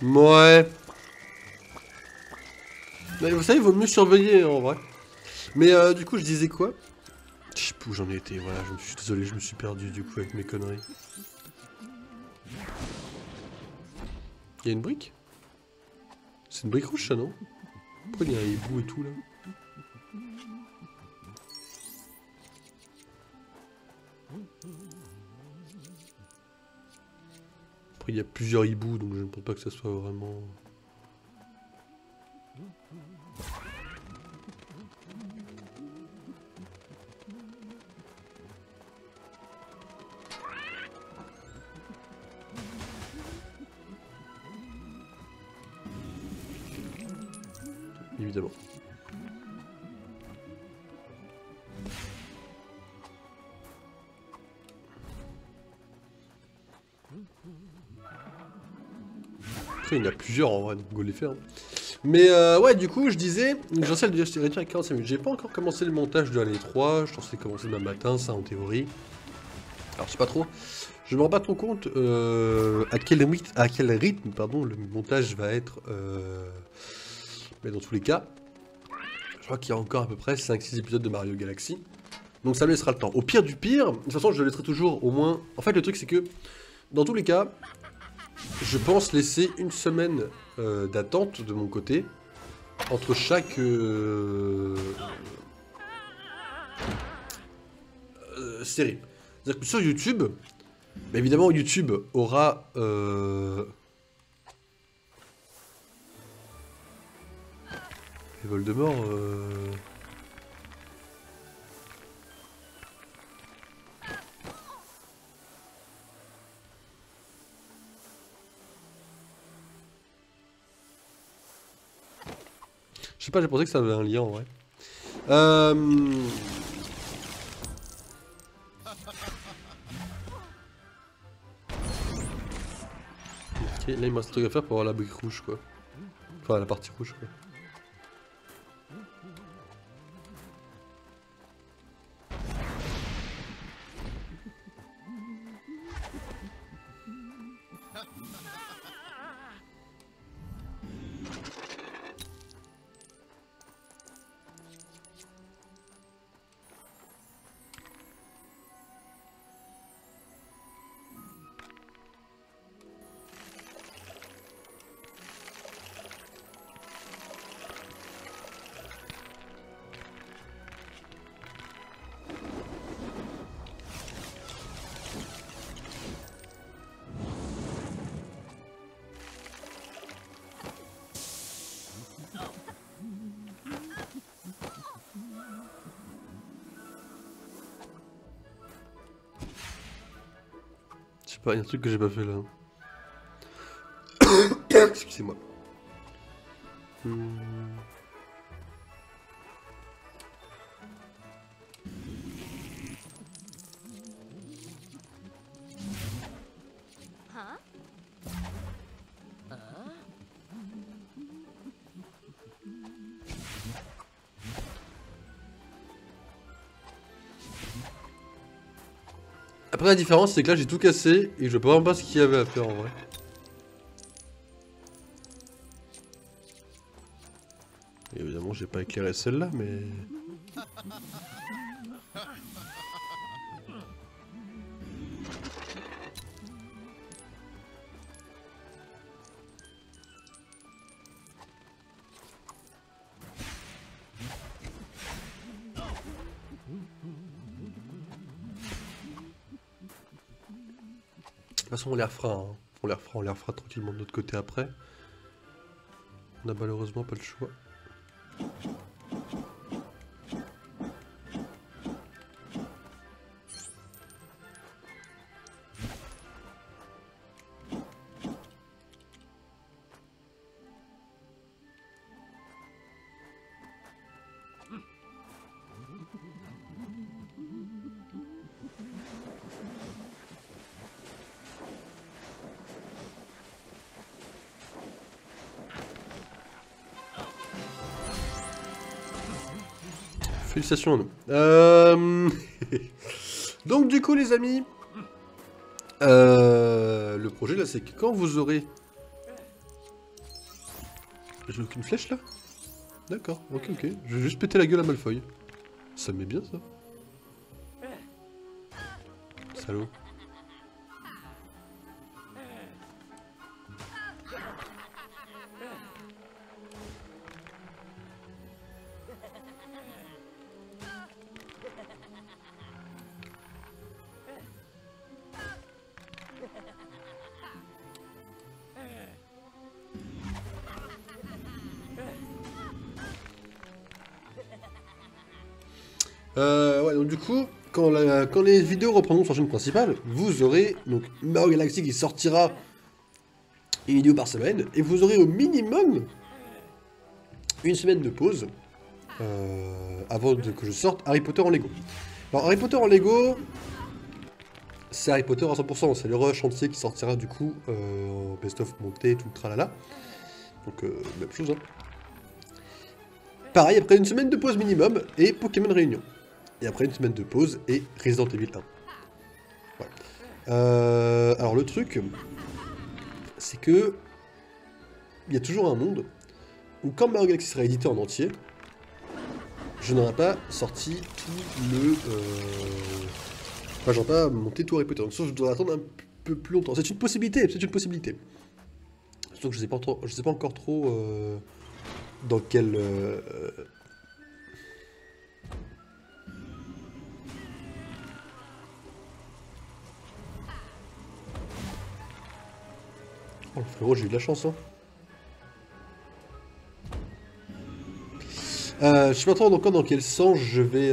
Ouais. Mais vous savez, il vaut mieux surveiller en vrai. Mais du coup, je disais quoi? Je sais plus où j'en ai été, voilà, je suis désolé, je me suis perdu du coup avec mes conneries. Il y a une brique? C'est une brique rouge ça, non? Pourquoi il y a un hibou et tout là? Après il y a plusieurs hiboux donc je ne pense pas que ça soit vraiment... Évidemment. Après il y en a plusieurs en vrai, donc go les faire. Hein. Mais ouais, du coup, je disais, j'en sais le réduire à 45 minutes. J'ai pas encore commencé le montage de l'année 3, je pensais commencer demain matin, ça en théorie. Alors, je sais pas trop. Je me rends pas trop compte à quel rythme pardon, le montage va être. Mais dans tous les cas, je crois qu'il y a encore à peu près 5-6 épisodes de Mario Galaxy. Donc ça me laissera le temps. Au pire du pire, de toute façon, je le laisserai toujours au moins... En fait, le truc, c'est que, dans tous les cas, je pense laisser une semaine d'attente de mon côté entre chaque série. C'est-à-dire que sur YouTube, bah évidemment YouTube aura les Voldemort je sais pas, j'ai pensé que ça avait un lien en vrai. Ok, là il me reste un truc à faire pour avoir la brique rouge quoi. Enfin la partie rouge quoi. pas, il y a un truc que j'ai pas fait là. Excusez-moi. Après la différence c'est que là j'ai tout cassé et je vois vraiment pas ce qu'il y avait à faire en vrai. Et évidemment j'ai pas éclairé celle-là mais... De toute façon on les refera, hein. On les refera tranquillement de notre côté après. On a malheureusement pas le choix. Félicitations à nous. Donc du coup les amis, le projet là c'est que quand vous aurez... J'ai aucune flèche là? D'accord, ok. Je vais juste péter la gueule à Malfoy. Ça me met bien ça. Salaud. Ouais, donc du coup, quand les vidéos reprendront sur la chaîne principale, vous aurez donc Mario Galaxy qui sortira une vidéo par semaine, et vous aurez au minimum une semaine de pause avant que je sorte Harry Potter en Lego. Alors Harry Potter en Lego, c'est Harry Potter à 100%, c'est le rush entier qui sortira du coup en best-of monté, tout le tralala. Donc même chose, hein. Pareil, après une semaine de pause minimum, et Pokémon Réunion. Et après une semaine de pause, et Resident Evil 1. Voilà. Alors le truc, c'est que... il y a toujours un monde où quand Mario Galaxy sera édité en entier, je n'aurai pas sorti tout le... Enfin, j'aurai pas monté tout Harry Potter. Donc, je dois attendre un peu plus longtemps. C'est une possibilité, c'est une possibilité. Surtout que je sais pas encore trop dans quel... Oh, le frérot, j'ai eu de la chance, hein. Je sais pas trop encore dans quel sens je vais...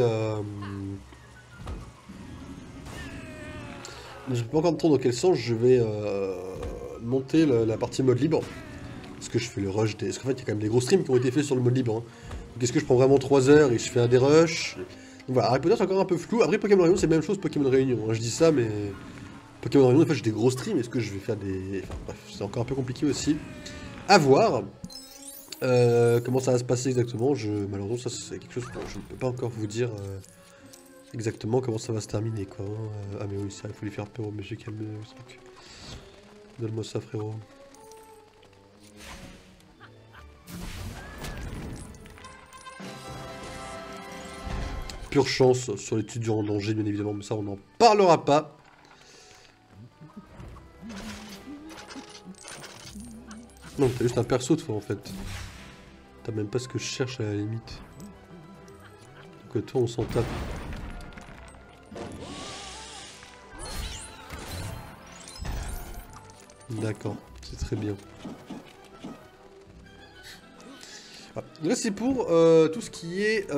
Je sais pas encore trop dans quel sens je vais monter la partie mode libre. Parce que je fais le rush des... Parce qu'en fait, il y a quand même des gros streams qui ont été faits sur le mode libre. Hein. Donc est-ce que je prends vraiment 3 heures et je fais un des rushs? Donc voilà, Harry Potter c'est encore un peu flou. Après Pokémon Réunion, c'est la même chose Pokémon Réunion. Hein. Je dis ça, mais... Pokémon Réunion, en fait, j'ai des gros streams. Est-ce que je vais faire des... Enfin bref, c'est encore un peu compliqué aussi. À voir. Comment ça va se passer exactement, malheureusement ça c'est quelque chose que je ne peux pas encore vous dire exactement comment ça va se terminer quoi. Ah mais oui ça il faut lui faire peur au monsieur calme le truc. Donne-moi ça frérot. Pure chance sur l'étudiant en danger bien évidemment, mais ça on n'en parlera pas. Non t'as juste un perso de fois en fait. T'as même pas ce que je cherche à la limite. Donc toi on s'en tape. D'accord, c'est très bien. Voilà. Là c'est pour tout ce qui est... Je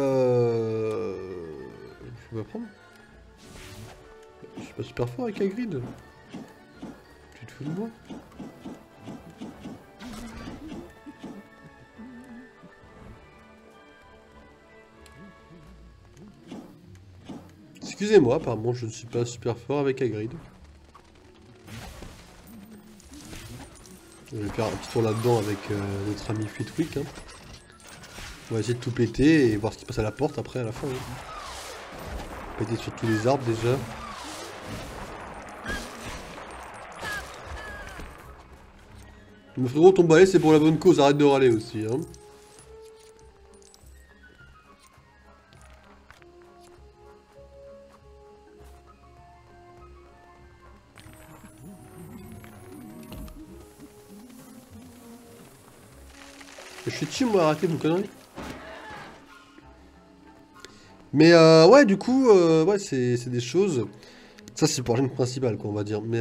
vais prendre. Je suis pas super fort avec Hagrid. fous de moi? Excusez-moi, apparemment je ne suis pas super fort avec Hagrid. Je vais faire un petit tour là-dedans avec notre ami Flitwick. Hein. On va essayer de tout péter et voir ce qui passe à la porte après à la fin. Hein. Péter sur tous les arbres déjà. Mais frérot, ton balai c'est pour la bonne cause, arrête de râler aussi. Hein. Je suis dessus moi, arrêtez vos conneries. Mais ouais, du coup, ouais, c'est des choses. Ça, c'est pour la chaîne principale, quoi, on va dire. Mais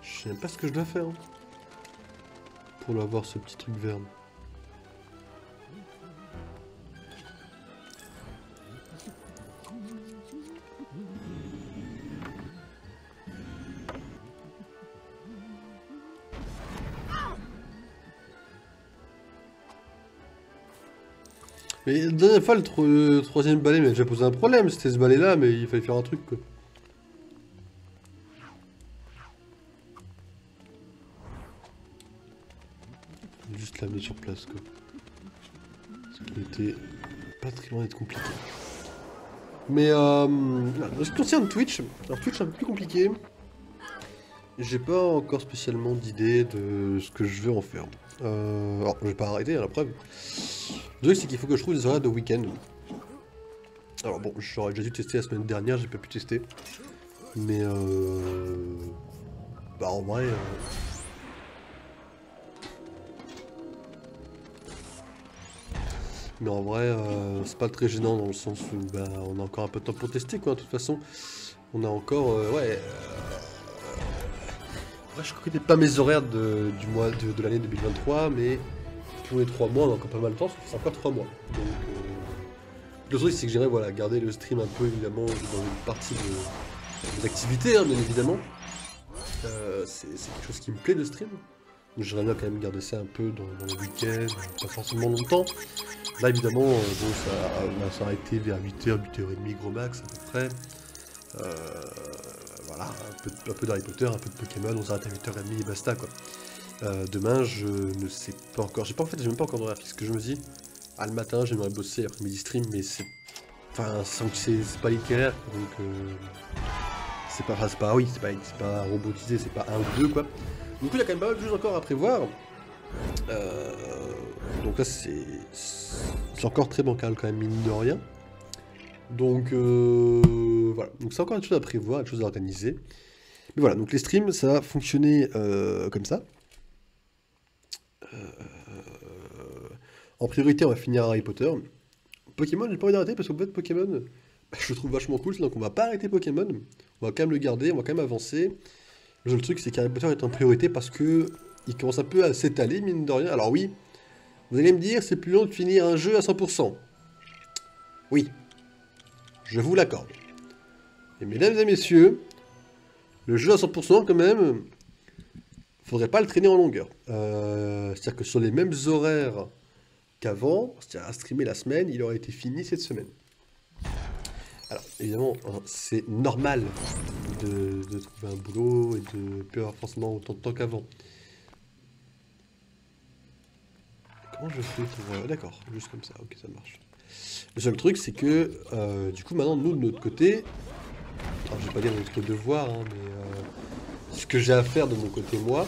je sais même pas ce que je dois faire hein, pour avoir ce petit truc vert. Mais la dernière fois, le troisième balai m'a déjà posé un problème. C'était ce balai là, mais il fallait faire un truc quoi. Juste l'amener sur place quoi. Ce qui était pas très loin d'être compliqué. Mais en ce qui concerne Twitch, alors Twitch c'est un peu plus compliqué. J'ai pas encore spécialement d'idée de ce que je veux en faire. Alors je vais pas arrêter, hein, la preuve. Le truc c'est qu'il faut que je trouve des horaires de week-end. Alors bon, j'aurais déjà dû tester la semaine dernière, j'ai pas pu tester. Mais bah en vrai... Mais en vrai, c'est pas très gênant dans le sens où bah, on a encore un peu de temps pour tester quoi. De toute façon, on a encore... ouais... Ouais, je connais pas mes horaires du mois de l'année 2023, mais pour les 3 mois, on a encore pas mal de temps, parce que c'est encore 3 mois. Donc, le truc, c'est que j'aimerais voilà, garder le stream un peu, évidemment, dans une partie de mes activités, hein, bien évidemment. C'est quelque chose qui me plaît, le stream. Donc, j'aimerais bien quand même garder ça un peu dans le week-end, pas forcément longtemps. Là, évidemment, bon, ça va s'arrêter vers 8h, 8h30, gros max, à peu près. Voilà, un peu d'Harry Potter, un peu de Pokémon, on s'arrête à 8h30 et basta quoi. Demain, je ne sais pas encore, j'ai même pas encore d'horaire fixe, que je me dis, le matin j'aimerais bosser, après-midi stream, mais c'est, enfin, c'est pas littéraire, donc c'est pas, oui, c'est pas robotisé, c'est pas un ou deux quoi. Du coup, il y a quand même pas mal de choses encore à prévoir. Donc là, c'est encore très bancal quand même, mine de rien. Donc voilà, donc c'est encore une chose à prévoir, une chose à organiser. Mais voilà, donc les streams, ça va fonctionner comme ça. En priorité, on va finir Harry Potter. Pokémon, j'ai pas envie d'arrêter parce qu'en fait, Pokémon, je le trouve vachement cool, donc on va pas arrêter Pokémon. On va quand même le garder, on va quand même avancer. Le seul truc, c'est qu'Harry Potter est en priorité parce que il commence un peu à s'étaler, mine de rien. Alors oui, vous allez me dire, c'est plus long de finir un jeu à 100%. Oui, je vous l'accorde. Et mesdames et messieurs, le jeu à 100% quand même, faudrait pas le traîner en longueur. C'est-à-dire que sur les mêmes horaires qu'avant, c'est-à-dire à streamer la semaine, il aurait été fini cette semaine. Alors, évidemment, hein, c'est normal de trouver un boulot et de plus avoir forcément autant de temps qu'avant. Comment je fais pour... D'accord, juste comme ça, ok, ça marche. Le seul truc, c'est que, du coup, maintenant, nous, de notre côté... Alors, je vais pas dire notre devoir, hein, mais... ce que j'ai à faire de mon côté, moi...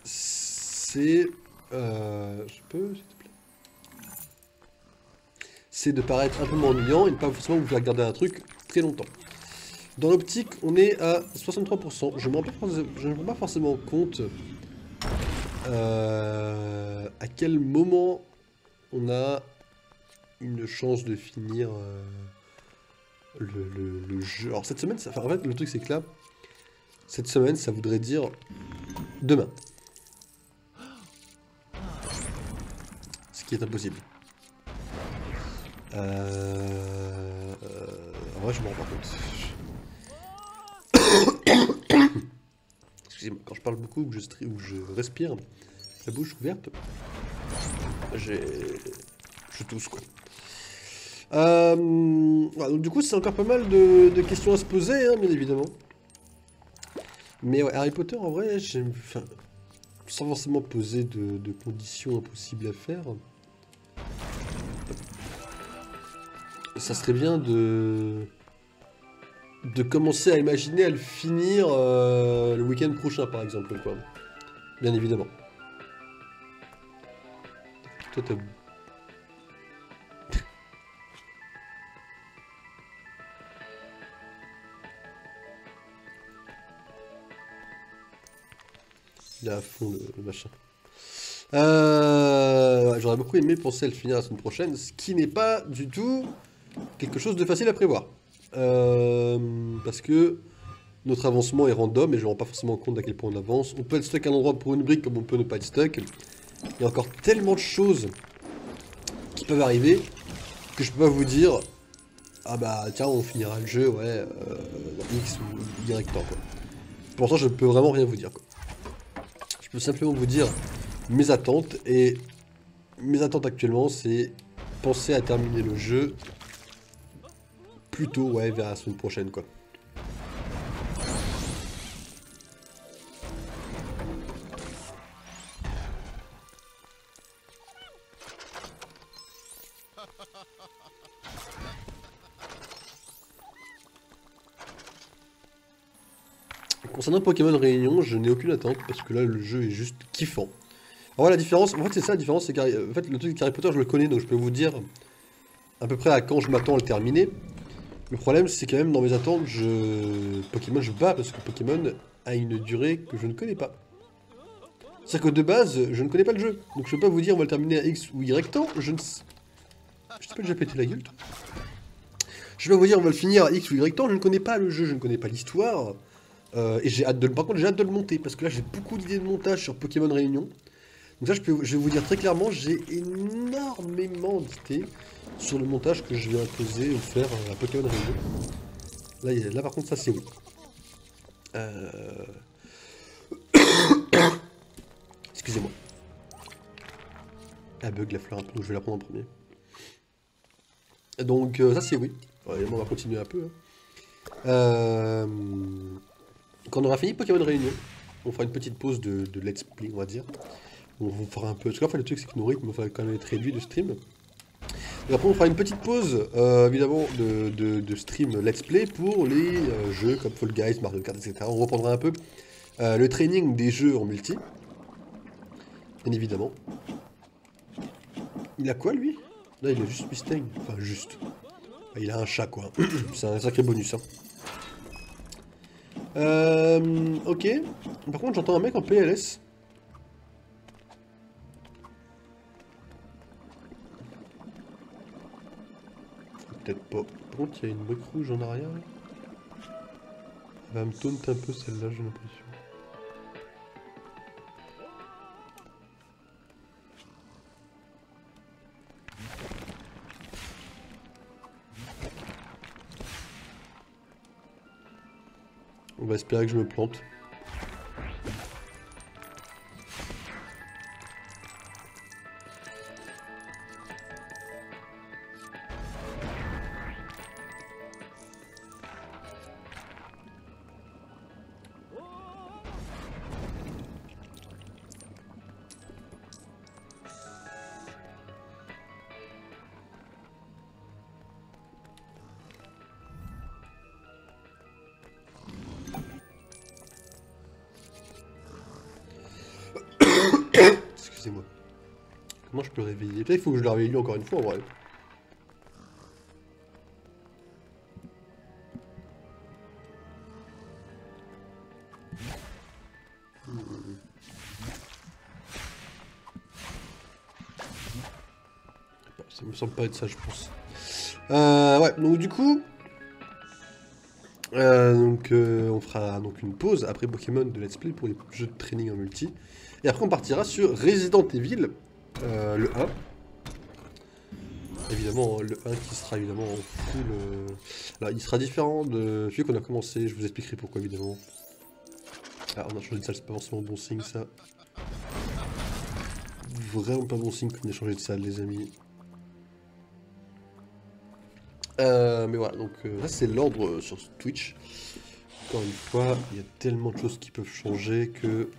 C'est... je peux, s'il te plaît? c'est de paraître un peu moins ennuyant et ne pas forcément vous faire garder un truc très longtemps. Dans l'optique, on est à 63%. Je ne me rends pas forcément compte à quel moment on a une chance de finir le jeu. Alors cette semaine, en fait, le truc c'est que là, cette semaine, ça voudrait dire demain. Ce qui est impossible. En vrai, je me rends pas compte. Excusez-moi, quand je parle beaucoup ou que je respire, la bouche ouverte, je tousse quoi. Voilà, donc du coup, c'est encore pas mal de questions à se poser, hein, bien évidemment. Mais ouais, Harry Potter, en vrai, j'aime... Enfin, sans forcément poser de conditions impossibles à faire. Ça serait bien de commencer à imaginer à le finir le week-end prochain, par exemple, quoi. Bien évidemment. Toi, t'as... Il est à fond, le machin. Ouais, j'aurais beaucoup aimé penser à le finir la semaine prochaine, ce qui n'est pas du tout quelque chose de facile à prévoir. Parce que notre avancement est random et je ne me rends pas forcément compte à quel point on avance. On peut être stuck à un endroit pour une brique comme on peut ne pas être stuck. Il y a encore tellement de choses qui peuvent arriver que je peux pas vous dire ah bah tiens on finira le jeu ouais dans X ou Y temps quoi. Pour ça je peux vraiment rien vous dire quoi. Je peux simplement vous dire mes attentes et mes attentes actuellement c'est penser à terminer le jeu plutôt ouais vers la semaine prochaine quoi. Concernant Pokémon Réunion, je n'ai aucune attente parce que là le jeu est juste kiffant. Alors la différence, en fait c'est ça la différence, c'est qu'en fait le truc d'Harry Potter je le connais donc je peux vous dire à peu près à quand je m'attends à le terminer. Le problème c'est quand même dans mes attentes, Pokémon je bats parce que Pokémon a une durée que je ne connais pas. C'est-à-dire que de base, je ne connais pas le jeu. Donc je peux pas vous dire on va le terminer à X ou Y temps, je ne sais... Je t'ai pas déjà pété la gueule toi. Je peux pas vous dire on va le finir à X ou Y temps, je ne connais pas le jeu, je ne connais pas l'histoire. Et j'ai hâte de le... Par contre j'ai hâte de le monter, parce que là j'ai beaucoup d'idées de montage sur Pokémon Réunion. Donc ça je vais vous dire très clairement, j'ai énormément d'idées sur le montage que je vais imposer ou faire à Pokémon Réunion. Là par contre ça c'est oui. Excusez-moi. Elle bug la fleur un peu, donc je vais la prendre en premier. Donc ça c'est oui. Ouais, on va continuer un peu. Hein. Quand on aura fini Pokémon Réunion, on fera une petite pause de let's play on va dire. On vous fera un peu... Parce qu'en fait le truc c'est que nos rythmes vont quand même être réduits de stream. Et après on fera une petite pause évidemment de stream let's play pour les jeux comme Fall Guys, Mario Kart, etc. On reprendra un peu le training des jeux en multi. Bien évidemment. Il a quoi lui? Là il a juste Mustang. Enfin juste. Il a un chat quoi. C'est un sacré bonus hein. Ok. Par contre j'entends un mec en PLS. Peut-être pas. Par contre, il y a une brique rouge en arrière. Là. Elle va me taunt un peu celle-là, j'ai l'impression. On va espérer que je me plante. Excusez-moi. Comment je peux le réveiller? Peut-être qu'il faut que je le réveille encore une fois en vrai. Ça me semble pas être ça, je pense. Ouais, donc du coup... on fera donc une pause après Pokémon de Let's Play pour les jeux de training en multi. Et après on partira sur Resident Evil, le 1. Évidemment, le 1 qui sera évidemment en full... Alors, il sera différent de celui qu'on a commencé, je vous expliquerai pourquoi évidemment. Ah, on a changé de salle, c'est pas forcément bon signe ça. Vraiment pas bon signe qu'on ait changé de salle, les amis. Mais voilà, donc là c'est l'ordre sur Twitch. Encore une fois, il y a tellement de choses qui peuvent changer que...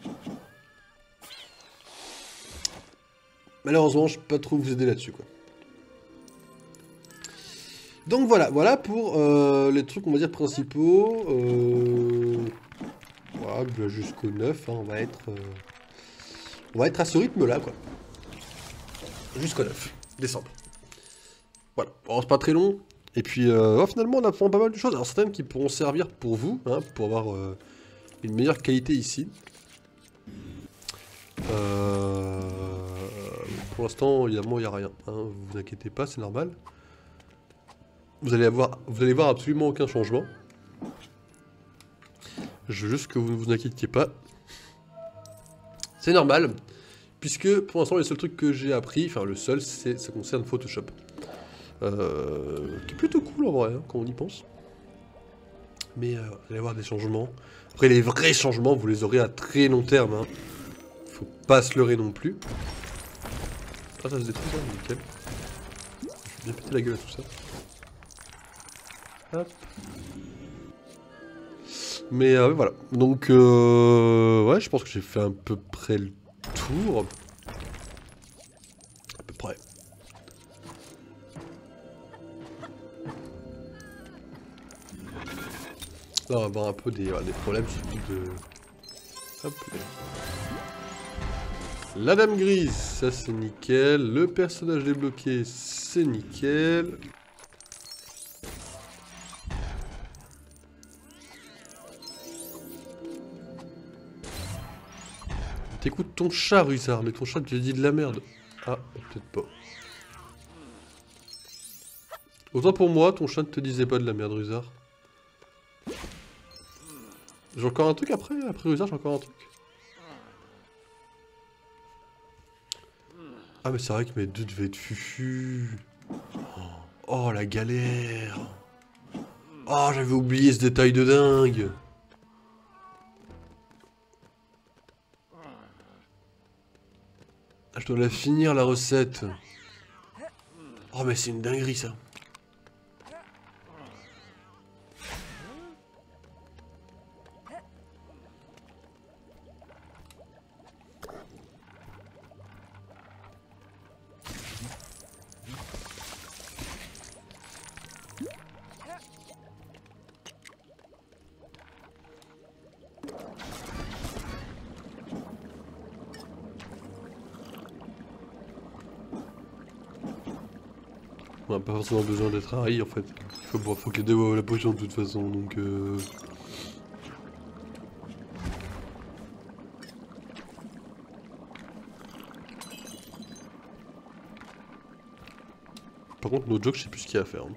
Malheureusement, je peux pas trop vous aider là-dessus, quoi. Donc voilà pour les trucs, on va dire, principaux. Voilà, jusqu'au 9, hein, on va être à ce rythme-là, quoi. Jusqu'au 9 décembre. Voilà, bon, c'est pas très long. Et puis, finalement, on apprend pas mal de choses. Alors, certaines qui pourront servir pour vous, hein, pour avoir une meilleure qualité ici. Pour l'instant, évidemment, il n'y a rien. Hein, vous inquiétez pas, c'est normal. Vous allez voir absolument aucun changement. Je veux juste que vous ne vous inquiétiez pas. C'est normal, puisque pour l'instant, les seuls trucs que j'ai appris, enfin le seul, ça concerne Photoshop. Qui est plutôt cool en vrai, hein, quand on y pense. Mais vous allez voir des changements. Après, les vrais changements, vous les aurez à très long terme. Hein. Faut pas se leurrer non plus. Ah, ça se détruit, ça, nickel. Je vais bien péter la gueule à tout ça. Hop. Mais voilà. Donc, ouais, je pense que j'ai fait à peu près le tour. À peu près. Là, on va avoir un peu des problèmes, surtout de... Hop. La dame grise, ça c'est nickel. Le personnage débloqué, c'est nickel. T'écoutes ton chat, Rusard, mais ton chat te dit de la merde. Ah, peut-être pas. Autant pour moi, ton chat ne te disait pas de la merde, Rusard. J'ai encore un truc après Rusard, j'ai encore un truc. Ah mais c'est vrai que mes deux devaient être fufu. Oh la galère. Oh j'avais oublié ce détail de dingue. Ah, je dois la finir la recette. Oh mais c'est une dinguerie ça. On n'a pas forcément besoin d'être haï en fait. Faut qu'elle dévoie la potion de toute façon donc Par contre, no joke, je sais plus ce qu'il y a à faire. Hein.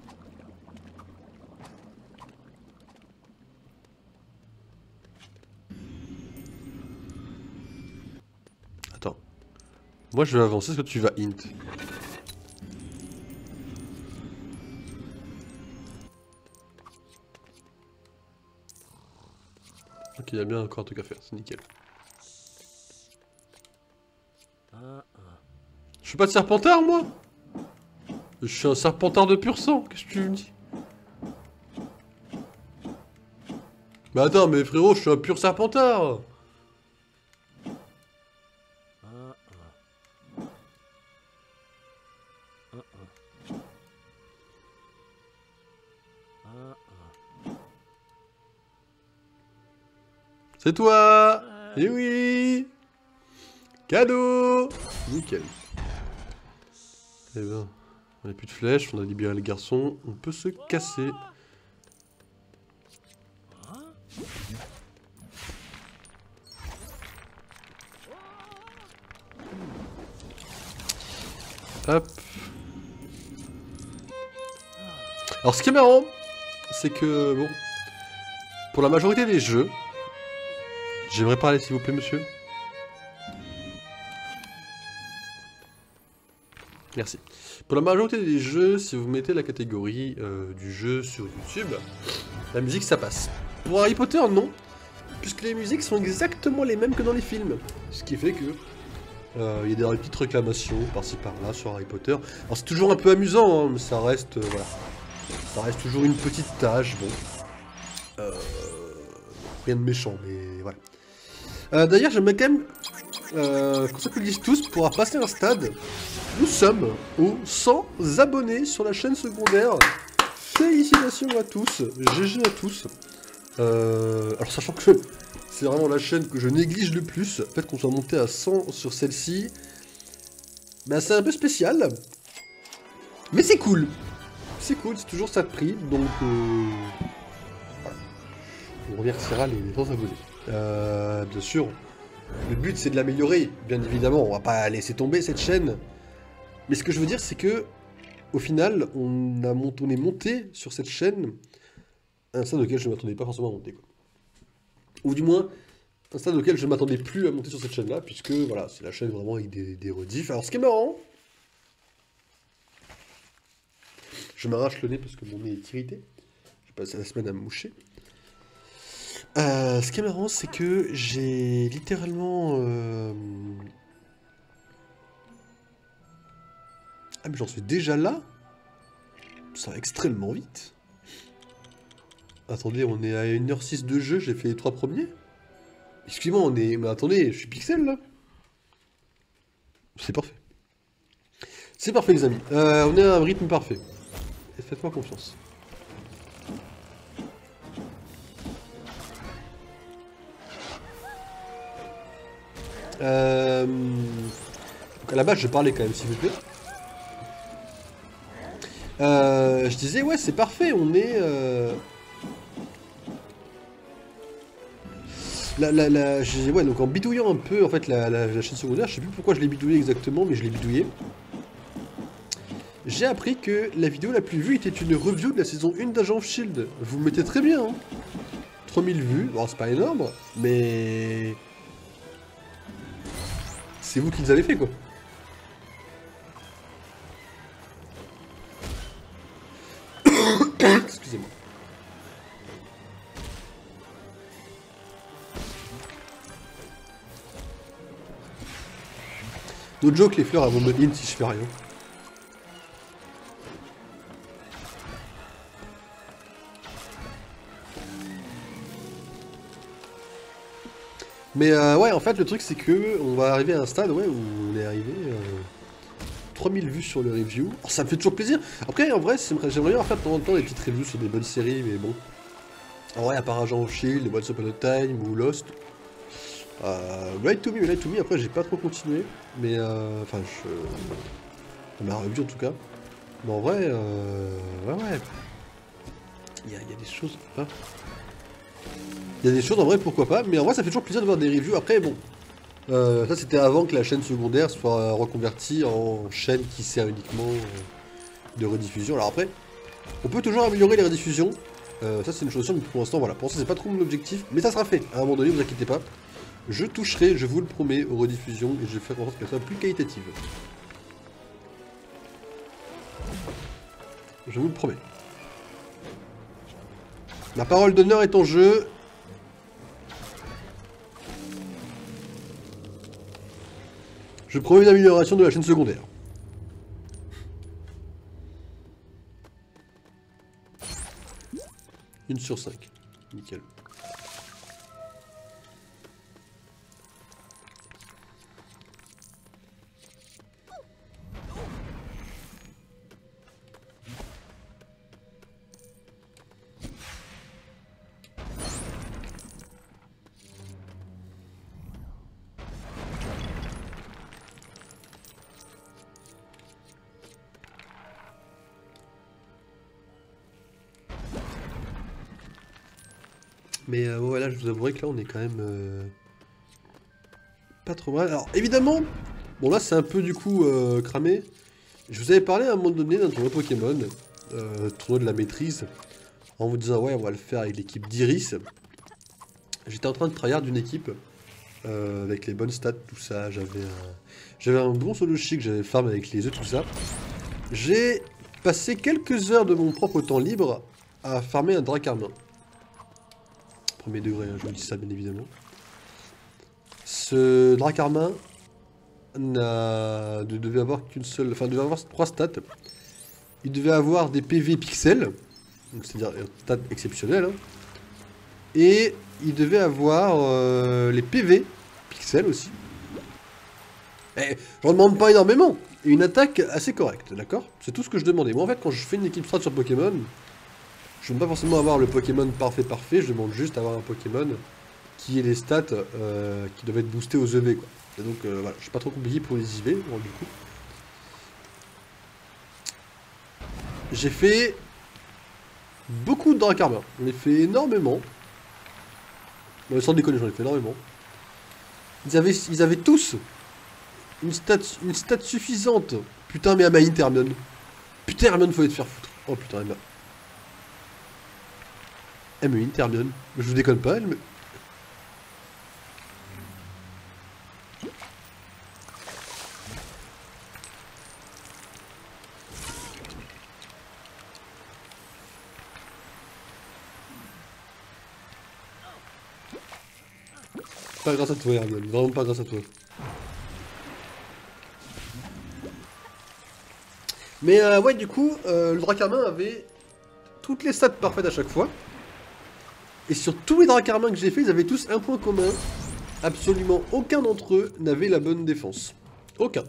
Attends. Moi, je vais avancer, est-ce que tu vas int? Ok, il y a bien encore un truc à faire, c'est nickel. Je suis pas de serpentard, moi? Je suis un serpentard de pur sang, qu'est-ce que tu me dis? Mais attends, mais frérot, je suis un pur serpentard! C'est toi! Eh oui! Cadeau! Nickel. Eh ben, on n'a plus de flèches, on a libéré les garçons, on peut se casser. Hop. Alors ce qui est marrant, c'est que, bon, pour la majorité des jeux, j'aimerais parler s'il vous plaît monsieur. Merci. Pour la majorité des jeux, si vous mettez la catégorie du jeu sur YouTube, la musique ça passe. Pour Harry Potter, non. Puisque les musiques sont exactement les mêmes que dans les films. Ce qui fait que il y a des petites réclamations par-ci par-là sur Harry Potter. Alors c'est toujours un peu amusant, hein, mais ça reste, voilà. Ça reste toujours une petite tâche, bon. Rien de méchant, mais voilà. D'ailleurs, j'aimerais quand même qu'on s'applaudisse tous pour avoir passé un stade. Nous sommes aux 100 abonnés sur la chaîne secondaire. Félicitations à tous, GG à tous. Alors sachant que c'est vraiment la chaîne que je néglige le plus, le fait qu'on soit monté à 100 sur celle-ci, bah c'est un peu spécial. Mais c'est cool. C'est cool, c'est toujours ça de prix, donc voilà. On remerciera les 100 abonnés. Bien sûr, le but c'est de l'améliorer, bien évidemment, on va pas laisser tomber cette chaîne. Mais ce que je veux dire, c'est que, au final, on est monté sur cette chaîne à un stade auquel je ne m'attendais pas forcément à monter, quoi. Ou du moins, un stade auquel je ne m'attendais plus à monter sur cette chaîne-là, puisque, voilà, c'est la chaîne vraiment avec des rediffs. Alors, ce qui est marrant, je m'arrache le nez parce que mon nez est irrité. J'ai passé la semaine à me moucher. Ce qui est marrant, c'est que j'ai littéralement... Ah mais j'en suis déjà là? Ça va extrêmement vite. Attendez, on est à 1h06 de jeu, j'ai fait les 3 premiers? Excusez-moi, on est... Mais attendez, je suis pixel là? C'est parfait. C'est parfait les amis. On est à un rythme parfait. Et faites-moi confiance. Donc à la base je parlais quand même s'il vous plaît. Je disais ouais c'est parfait, on est ouais, donc en bidouillant un peu en fait la chaîne secondaire, je sais plus pourquoi je l'ai bidouillé exactement, mais je l'ai bidouillé. J'ai appris que la vidéo la plus vue était une review de la saison 1 d'Agent of Shield. Vous me mettez très bien, hein. 3000 vues, bon c'est pas énorme, mais... C'est vous qui les avez fait quoi. Excusez-moi. No joke, les fleurs elles vont me hint si je fais rien. Mais ouais, en fait, le truc c'est que on va arriver à un stade ouais, où on est arrivé 3000 vues sur le review. Oh, ça me fait toujours plaisir. Après, en vrai, j'aimerais bien faire de temps en temps des petites reviews sur des bonnes séries, mais bon. En vrai, à part Agent of Shield, Once Upon a Time ou Lost. Light to Me, après j'ai pas trop continué. Mais enfin, ma review en tout cas. Mais en vrai, ouais. Il y a des choses. Hein. Il y a des choses en vrai, pourquoi pas, mais en vrai ça fait toujours plaisir de voir des reviews. Après bon, ça c'était avant que la chaîne secondaire soit reconvertie en chaîne qui sert uniquement de rediffusion. Alors après, on peut toujours améliorer les rediffusions, ça c'est une chose sûre, mais pour l'instant voilà, pour l'instant c'est pas trop mon objectif, mais ça sera fait, à un moment donné, vous inquiétez pas. Je toucherai, je vous le promets, aux rediffusions, et je vais faire en sorte qu'elles soient plus qualitatives. Je vous le promets. Ma parole d'honneur est en jeu. Je promets une amélioration de la chaîne secondaire. Une sur 5. Nickel. Mais voilà, je vous avouerai que là, on est quand même pas trop mal. Alors, évidemment, bon là, c'est un peu du coup cramé. Je vous avais parlé à un moment donné d'un tournoi Pokémon tournoi de la maîtrise, en vous disant ouais on va le faire avec l'équipe d'Iris. J'étais en train de tryhard d'une équipe, avec les bonnes stats, tout ça, j'avais un bon solo chic, j'avais farm avec les œufs, tout ça. J'ai passé quelques heures de mon propre temps libre à farmer un Dracarmin. Premier degré, hein, je vous dis ça bien évidemment. Ce Dracarmin devait avoir qu'une seule... Enfin, devait avoir 3 stats. Il devait avoir des PV pixels, c'est-à-dire un stat exceptionnel. Hein, et il devait avoir les PV pixels aussi. Et j'en demande pas énormément. Et une attaque assez correcte, d'accord? C'est tout ce que je demandais. Moi en fait, quand je fais une équipe strat sur Pokémon, je ne veux pas forcément avoir le Pokémon parfait, je demande juste avoir un Pokémon qui ait les stats qui doivent être boostés aux EV, quoi. Et donc voilà, je suis pas trop compliqué pour les IV, bon, du coup. J'ai fait beaucoup de Dracarmin, j'en ai fait énormément. Non, sans déconner, j'en ai fait énormément. Ils avaient tous une stat suffisante. Putain, mais Amain Hermione. Putain, Hermione, faut te faire foutre. Oh putain, Emma. Amain Hermione. Je vous déconne pas, elle me... Pas grâce à toi, Hermione. Vraiment pas grâce à toi. Mais ouais, du coup, le Dracarmin avait toutes les stats parfaites à chaque fois. Et sur tous les Dracarmins que j'ai fait, ils avaient tous un point commun. Absolument aucun d'entre eux n'avait la bonne défense. Aucun.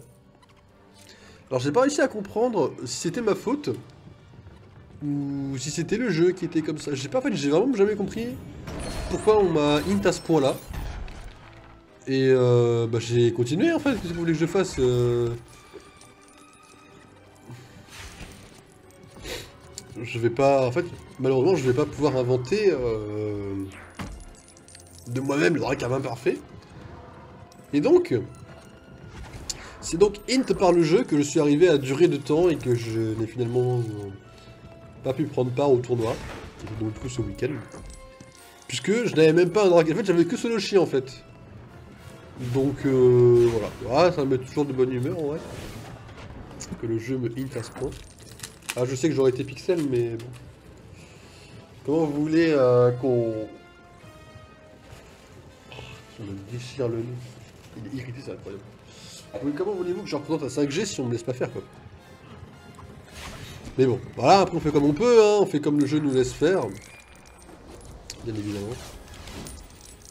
Alors j'ai pas réussi à comprendre si c'était ma faute ou si c'était le jeu qui était comme ça. J'ai pas, en fait, j'ai vraiment jamais compris pourquoi on m'a int à ce point-là. Et bah j'ai continué en fait. Qu'est-ce que vous voulez que je fasse Je vais pas... En fait, malheureusement, je vais pas pouvoir inventer de moi-même le Dracarmin parfait. Et donc... C'est donc int par le jeu que je suis arrivé à durer de temps et que je n'ai finalement pas pu prendre part au tournoi. Et donc du coup ce week-end. Puisque je n'avais même pas un Dracarmin. En fait, j'avais que solo chien en fait. Donc voilà. Ah, ça me met toujours de bonne humeur en vrai. Que le jeu me int à ce point. Ah, je sais que j'aurais été pixel, mais bon. Comment vous voulez qu'on... Ça me déchire le nez. Il est irrité, c'est incroyable. Oui, comment voulez-vous que je représente à 5G si on me laisse pas faire, quoi? Mais bon, voilà, après on fait comme on peut, hein, on fait comme le jeu nous laisse faire. Bien évidemment.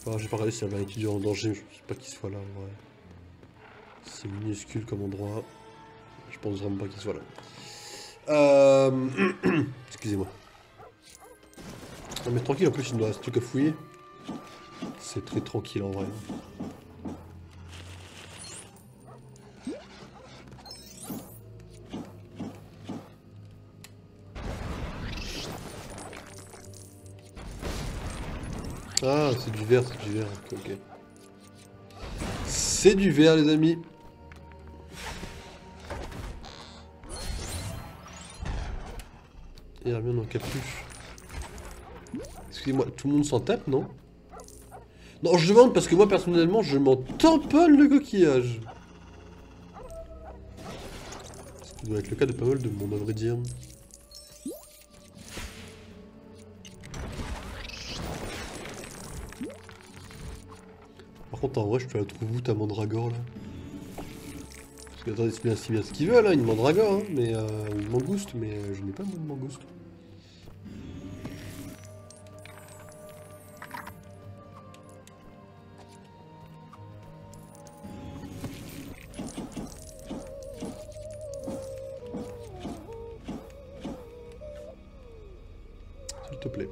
Alors, j'ai pas regardé s'il y avait un étudiant en danger, je sais pas qu'il soit là, en vrai. C'est minuscule comme endroit. Je pense vraiment pas qu'il soit là. Excusez-moi. Non mais tranquille, en plus il nous reste un truc à fouiller. C'est très tranquille en vrai. Ah, c'est du vert, c'est du vert. Ok. C'est du vert, les amis. Et Hermione en capuche. Excusez-moi, tout le monde s'en tape, non? Non, je demande parce que moi, personnellement, je m'en tamponne le coquillage. Ce qui doit être le cas de pas mal de monde, à vrai dire. Par contre, en vrai, je peux la trouver où ta mandragore, là? Parce que, attendez, c'est bien ce qu'ils veulent, hein, une mandragore, hein, mais... une mangouste, mais je n'ai pas de mangouste. S'il te plaît.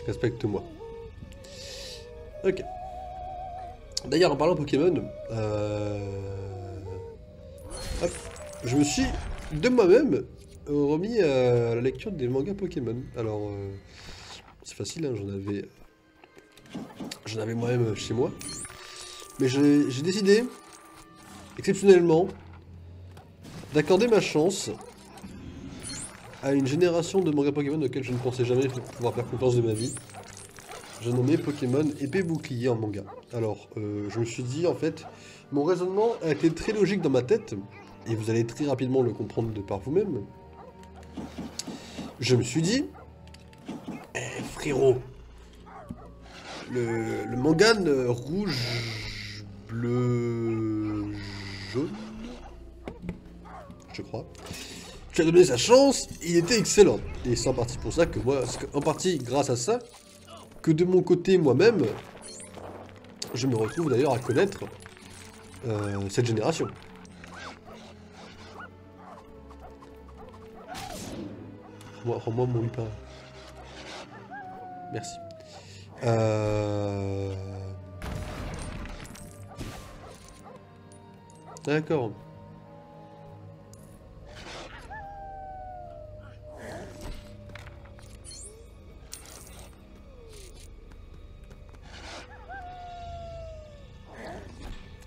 Respecte-moi. Ok. D'ailleurs, en parlant Pokémon, hop, je me suis, de moi-même, remis à la lecture des mangas Pokémon. Alors, c'est facile, hein, j'en avais moi-même chez moi. Mais j'ai décidé, exceptionnellement, d'accorder ma chance à une génération de mangas Pokémon auquel je ne pensais jamais pouvoir faire confiance de ma vie. J'ai nommé Pokémon épée bouclier en manga. Alors, je me suis dit, en fait, mon raisonnement a été très logique dans ma tête, et vous allez très rapidement le comprendre de par vous-même. Je me suis dit, eh, frérot, le mangan rouge, bleu, jaune, je crois. Tu as donné sa chance, il était excellent. Et c'est en partie pour ça que moi, en partie grâce à ça, que de mon côté moi-même, je me retrouve d'ailleurs à connaître cette génération. Rends-moi mon lupin. Merci. D'accord.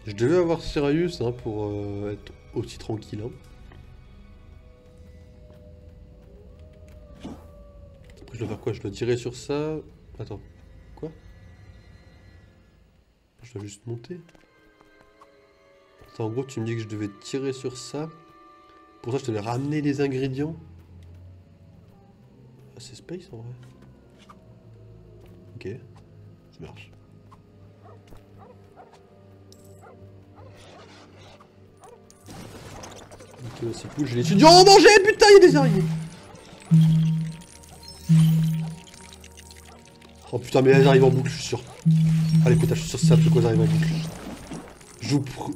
Je devais avoir Sirius hein, pour être aussi tranquille. Hein. Après, je dois faire quoi? Je dois tirer sur ça. Attends. Quoi? Je dois juste monter. Attends, en gros, tu me dis que je devais tirer sur ça. Pour ça, je devais ramener les ingrédients. Ah, c'est Space en vrai. Ok. Ça marche. Ok, c'est cool, je l'ai tué. Oh non, j'ai putain, il y a des araignées! Oh putain, mais elles arrivent en boucle, je suis sûr. Allez, putain, je suis sûr que c'est un truc qu'elles arrivent en boucle.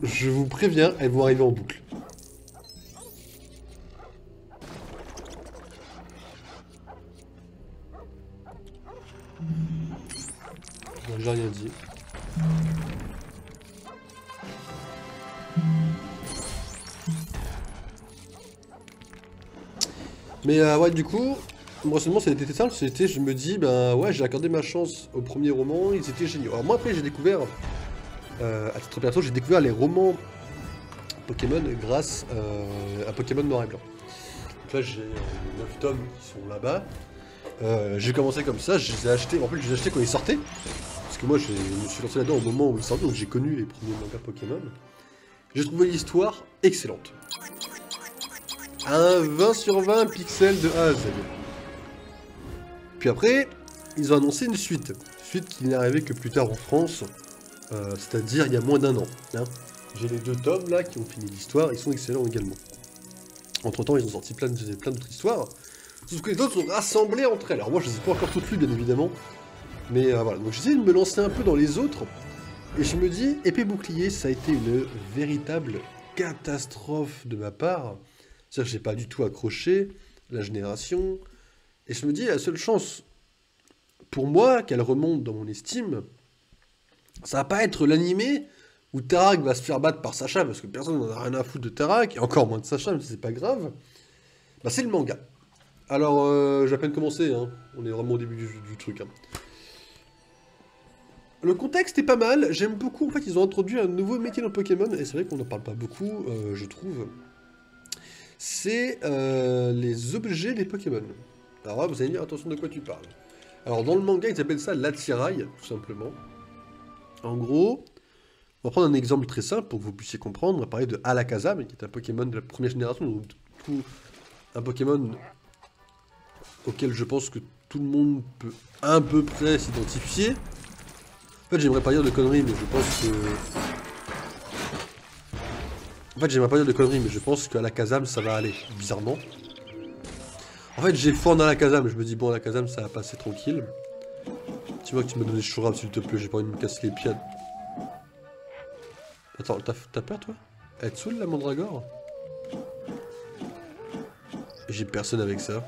Je vous préviens, elles vont arriver en boucle. J'ai rien dit. Mais ouais, du coup, moi seulement ça a été simple, c'était, je me dis, ben ouais, j'ai accordé ma chance au premier roman, ils étaient géniaux. Alors moi après j'ai découvert, à titre perso, j'ai découvert les romans Pokémon grâce à Pokémon Noir et Blanc. Donc là j'ai 9 tomes qui sont là-bas. J'ai commencé comme ça, je les ai achetés, en fait je les ai achetés quand ils sortaient. Parce que moi je me suis lancé là-dedans au moment où ils sortaient, donc j'ai connu les premiers mangas Pokémon. J'ai trouvé l'histoire excellente. Un 20 sur 20 pixels de A à Z. Puis après, ils ont annoncé une suite. Suite qui n'est arrivée que plus tard en France, c'est-à-dire il y a moins d'un an. Hein. J'ai les 2 tomes là qui ont fini l'histoire, ils sont excellents également. Entre temps, ils ont sorti plein d'autres histoires. Sauf que les autres sont rassemblés entre elles. Alors moi, je ne les ai pas encore toutes lues, bien évidemment. Mais voilà, donc j'essaie de me lancer un peu dans les autres. Et je me dis, épée bouclier, ça a été une véritable catastrophe de ma part. C'est-à-dire que j'ai pas du tout accroché la génération. Et je me dis, la seule chance pour moi qu'elle remonte dans mon estime, ça va pas être l'animé où Tarak va se faire battre par Sacha, parce que personne n'en a rien à foutre de Tarak, et encore moins de Sacha, mais c'est pas grave. Bah c'est le manga. Alors, j'ai à peine commencé, hein. On est vraiment au début du truc. Hein. Le contexte est pas mal, j'aime beaucoup, en fait ils ont introduit un nouveau métier dans Pokémon, et c'est vrai qu'on n'en parle pas beaucoup, je trouve. C'est les objets des Pokémon. Alors là, vous allez dire, attention de quoi tu parles. Alors dans le manga, ils appellent ça l'attirail, tout simplement. En gros, on va prendre un exemple très simple pour que vous puissiez comprendre. On va parler de Alakazam, qui est un Pokémon de la première génération, donc un Pokémon auquel je pense que tout le monde peut à peu près s'identifier. En fait, j'aimerais pas dire de conneries, mais je pense que... En fait, j'aimerais pas dire de conneries, mais je pense qu'Alakazam, ça va aller, bizarrement. En fait, j'ai foi en Alakazam, je me dis, bon, Alakazam, ça va passer tranquille. Dis-moi que tu me donnes des chourabs, s'il te plaît, j'ai pas envie de me casser les pieds. Attends, t'as peur, toi? Être saoul, la mandragore? J'ai personne avec ça.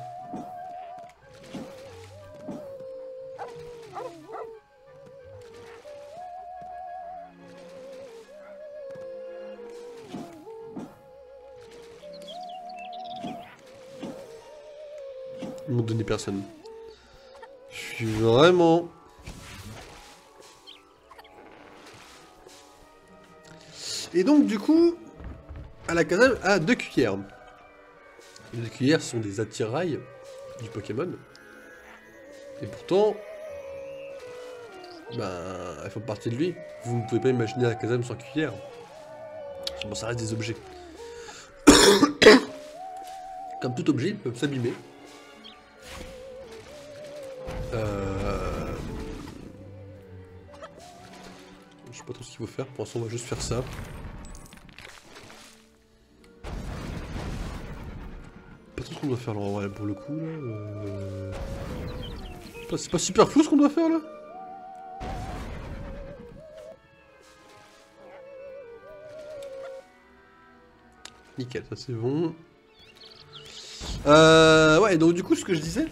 Ils m'ont donné personne. Je suis vraiment... Et donc, du coup, Alakazam a 2 cuillères. Les cuillères sont des attirails du Pokémon. Et pourtant, ben, elles font partie de lui. Vous ne pouvez pas imaginer la Kazam sans cuillère. Bon, ça reste des objets. Comme tout objet, ils peuvent s'abîmer. Je sais pas trop ce qu'il faut faire. Pour l'instant, on va juste faire ça. Pas trop ce qu'on doit faire là, ouais, pour le coup. Là, c'est pas super flou ce qu'on doit faire là. Nickel, ça c'est bon. Ouais, donc du coup, ce que je disais,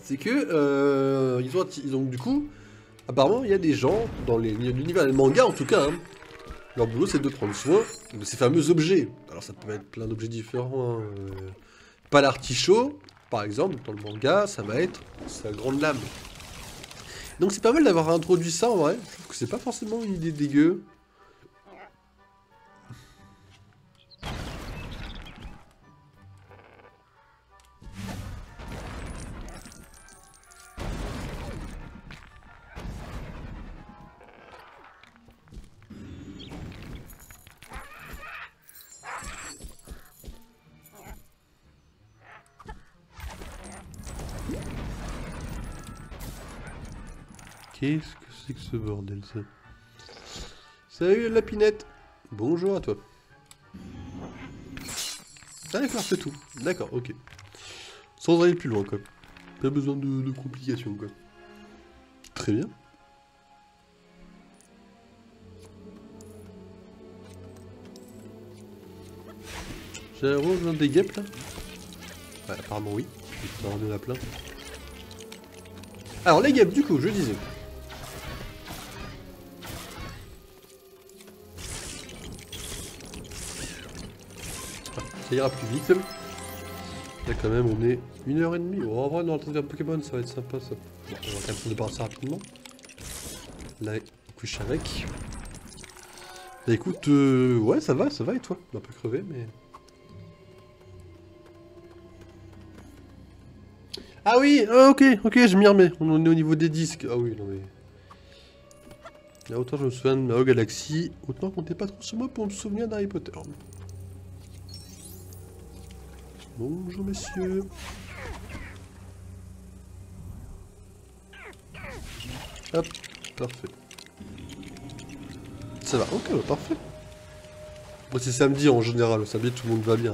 c'est que ils ont du coup, apparemment, il y a des gens dans l'univers des mangas en tout cas. Hein, leur boulot, c'est de prendre soin de ces fameux objets. Alors, ça peut être plein d'objets différents. Hein. Pas l'artichaut, par exemple, dans le manga, ça va être sa grande lame. Donc, c'est pas mal d'avoir introduit ça en vrai. Je trouve que c'est pas forcément une idée dégueu. Qu'est-ce que c'est que ce bordel, ça? Salut, Lapinette. Bonjour à toi. Ah d'accord, c'est tout. D'accord, ok. Sans aller plus loin, quoi. Pas besoin de complications, quoi. Très bien. J'ai rejoint des guêpes, là? Ouais, apparemment, oui. On en a plein. Alors, les guêpes, du coup, je disais... Ça ira plus vite. Là quand même on est 1h30. Oh, en vrai dans le truc d'un Pokémon ça va être sympa ça. Bon, on va quand même se débarrasser rapidement. Là, couche avec. Bah écoute, ouais ça va et toi? On va un peu crever mais... Ah oui, ok, je m'y remets. On en est au niveau des disques. Ah oui, non mais... Là autant je me souviens de Mario Galaxy, autant comptez pas trop sur moi pour me souvenir d'Harry Potter. Bonjour messieurs. Hop, parfait. Ça va, ok, bah, parfait. Bon, c'est samedi en général, samedi tout le monde va bien.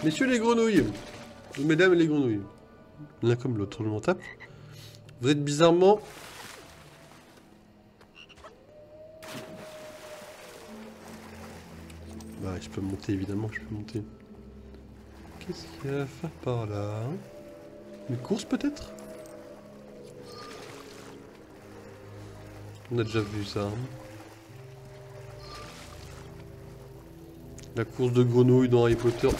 Messieurs les grenouilles, ou mesdames les grenouilles, l'un comme l'autre, je m'en tape. Vous êtes bizarrement... Bah, je peux monter, évidemment, je peux monter. Qu'est-ce qu'il y a à faire par là? Une course, peut-être? On a déjà vu ça. Hein. La course de grenouilles dans Harry Potter.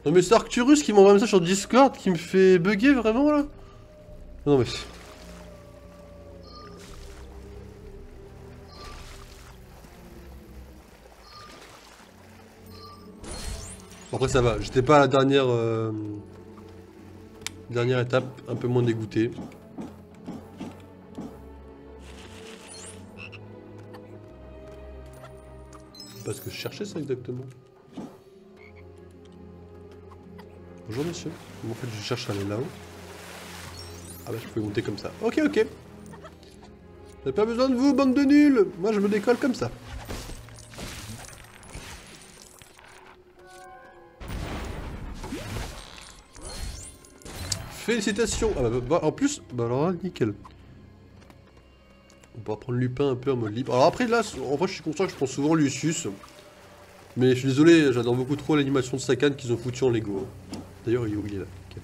Non mais c'est Arcturus qui m'envoie un message sur Discord qui me fait bugger vraiment là? Non mais... Après ça va, j'étais pas à la dernière... Dernière étape, un peu moins dégoûté. Parce que je cherchais ça exactement. Bonjour monsieur. En fait je cherche à aller là-haut. Ah bah je peux monter comme ça. Ok. J'ai pas besoin de vous, bande de nuls. Moi je me décolle comme ça. Félicitations. Ah bah, en plus, bah alors là, nickel. On pourra prendre Lupin un peu en mode libre. Alors après là, en vrai je suis conscient que je prends souvent Lucius. Mais je suis désolé, j'adore beaucoup trop l'animation de Sakan qu'ils ont foutu en Lego. D'ailleurs il est là. Okay.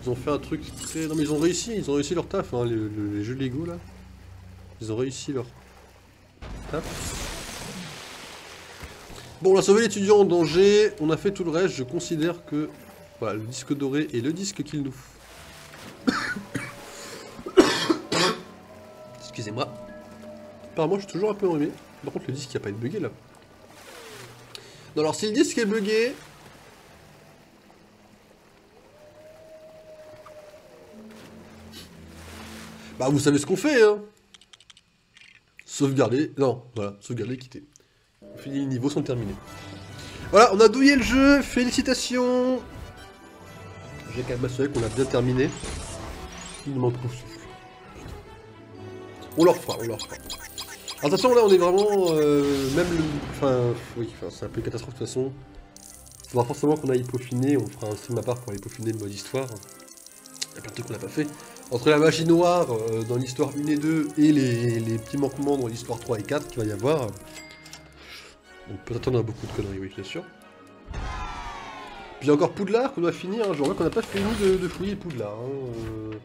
Ils ont fait un truc très... Non mais ils ont réussi leur taf, hein, les jeux Lego là. Ils ont réussi leur taf. Bon, on a sauvé l'étudiant en danger, on a fait tout le reste, je considère que... Voilà, le disque doré est le disque qu'il nous faut. Excusez-moi. Apparemment, je suis toujours un peu enrhumé. Par contre, le disque il a pas été bugué là. Non, alors si le disque est bugué. Bah, vous savez ce qu'on fait, hein. Sauvegarder. Non, voilà, sauvegarder, quitter. Fini, les niveaux sont terminés. Voilà, on a douillé le jeu, félicitations. J'ai qu'à m'assurer qu'on a bien terminé. Il manque trop souffle. On leur fera, on leur fera. Attention, là, on est vraiment... même le... Enfin, oui, c'est un peu une catastrophe de toute façon. Il faudra forcément qu'on aille peaufiner, on fera un stream à part pour aller peaufiner le mode histoire. Il y a plein de trucs qu'on n'a pas fait. Entre la magie noire dans l'histoire 1 et 2 et les petits manquements dans l'histoire 3 et 4 qu'il va y avoir. On peut attendre à beaucoup de conneries, oui, bien sûr. Puis il y a encore Poudlard qu'on doit finir, hein. Je vois qu'on n'a pas fini de fouiller Poudlard. Hein.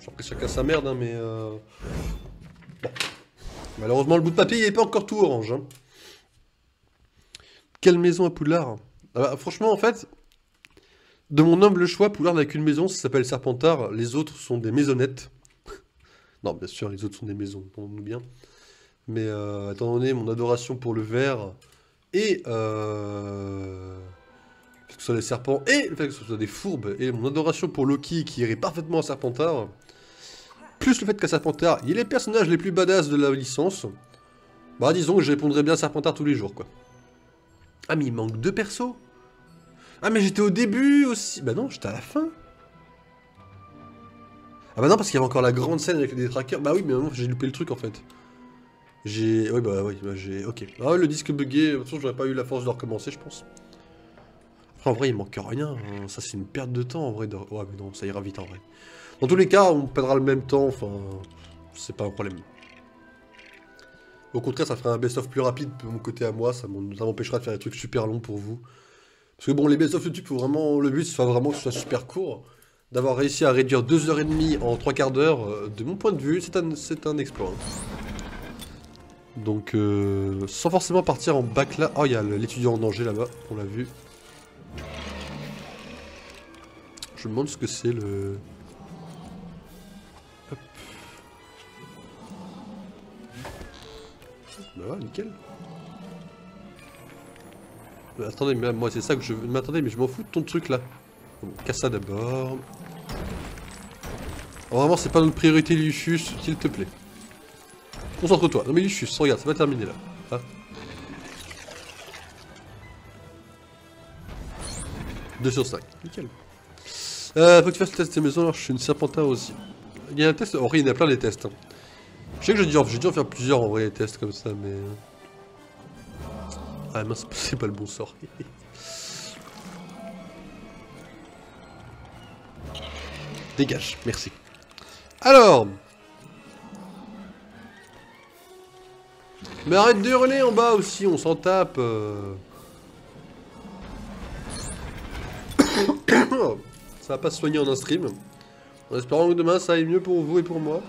Genre que chacun sa merde, hein, mais... Bon. Malheureusement, le bout de papier, il n'est pas encore tout orange. Hein. Quelle maison à Poudlard? Ah bah, franchement, en fait, de mon humble choix, Poudlard n'a qu'une maison, ça s'appelle Serpentard. Les autres sont des maisonnettes. Non, bien sûr, les autres sont des maisons, entendons-nous bien. Mais étant donné mon adoration pour le verre et le fait que ce soit les serpents et le fait que ce soit des fourbes et mon adoration pour Loki qui irait parfaitement à Serpentard, plus le fait qu'à Serpentard, il est les personnages les plus badass de la licence, bah disons que je répondrais bien à Serpentard tous les jours, quoi. Ah, mais il manque 2 persos. Ah, mais j'étais au début aussi. Bah non, j'étais à la fin. Ah bah non, parce qu'il y avait encore la grande scène avec les détraqueurs. Bah oui, mais non, j'ai loupé le truc en fait. J'ai... Oui, bah oui, bah, j'ai... Ok. Ah ouais, le disque bugué, de toute façon, j'aurais pas eu la force de recommencer, je pense. Après, en vrai, il manque rien. Hein. Ça, c'est une perte de temps, en vrai. Ouais, mais non, ça ira vite, en vrai. Dans tous les cas, on perdra le même temps, enfin... C'est pas un problème. Au contraire, ça fera un best-of plus rapide de mon côté à moi. Ça m'empêchera de faire des trucs super longs pour vous. Parce que bon, les best-of YouTube, faut vraiment... Le but, c'est vraiment que ce soit super court. D'avoir réussi à réduire 2h30 en 3/4 d'heure, de mon point de vue, c'est un exploit. Donc, sans forcément partir en bac là. Oh, il y a l'étudiant en danger là-bas, on l'a vu. Je me demande ce que c'est le... Hop. Bah ouais, nickel. Mais attendez, mais moi c'est ça que je veux. Mais attendez, mais je m'en fous de ton truc là. Bon, casse ça d'abord. Oh, vraiment, c'est pas notre priorité, Lucius, s'il te plaît. Concentre-toi. Non mais Lucius, regarde, ça va terminer là. Ah. 2 sur 5. Nickel. Faut que tu fasses le test des maisons, alors je suis une Serpentard aussi. Il y a un test, en vrai il y en a plein des tests. Hein. Je sais que j'ai dû en faire plusieurs en vrai les tests comme ça, mais... Ah mince, c'est pas le bon sort. Dégage, merci. Alors... Mais arrête de hurler en bas aussi, on s'en tape. Ça va pas se soigner en un stream. En espérant que demain ça aille mieux pour vous et pour moi.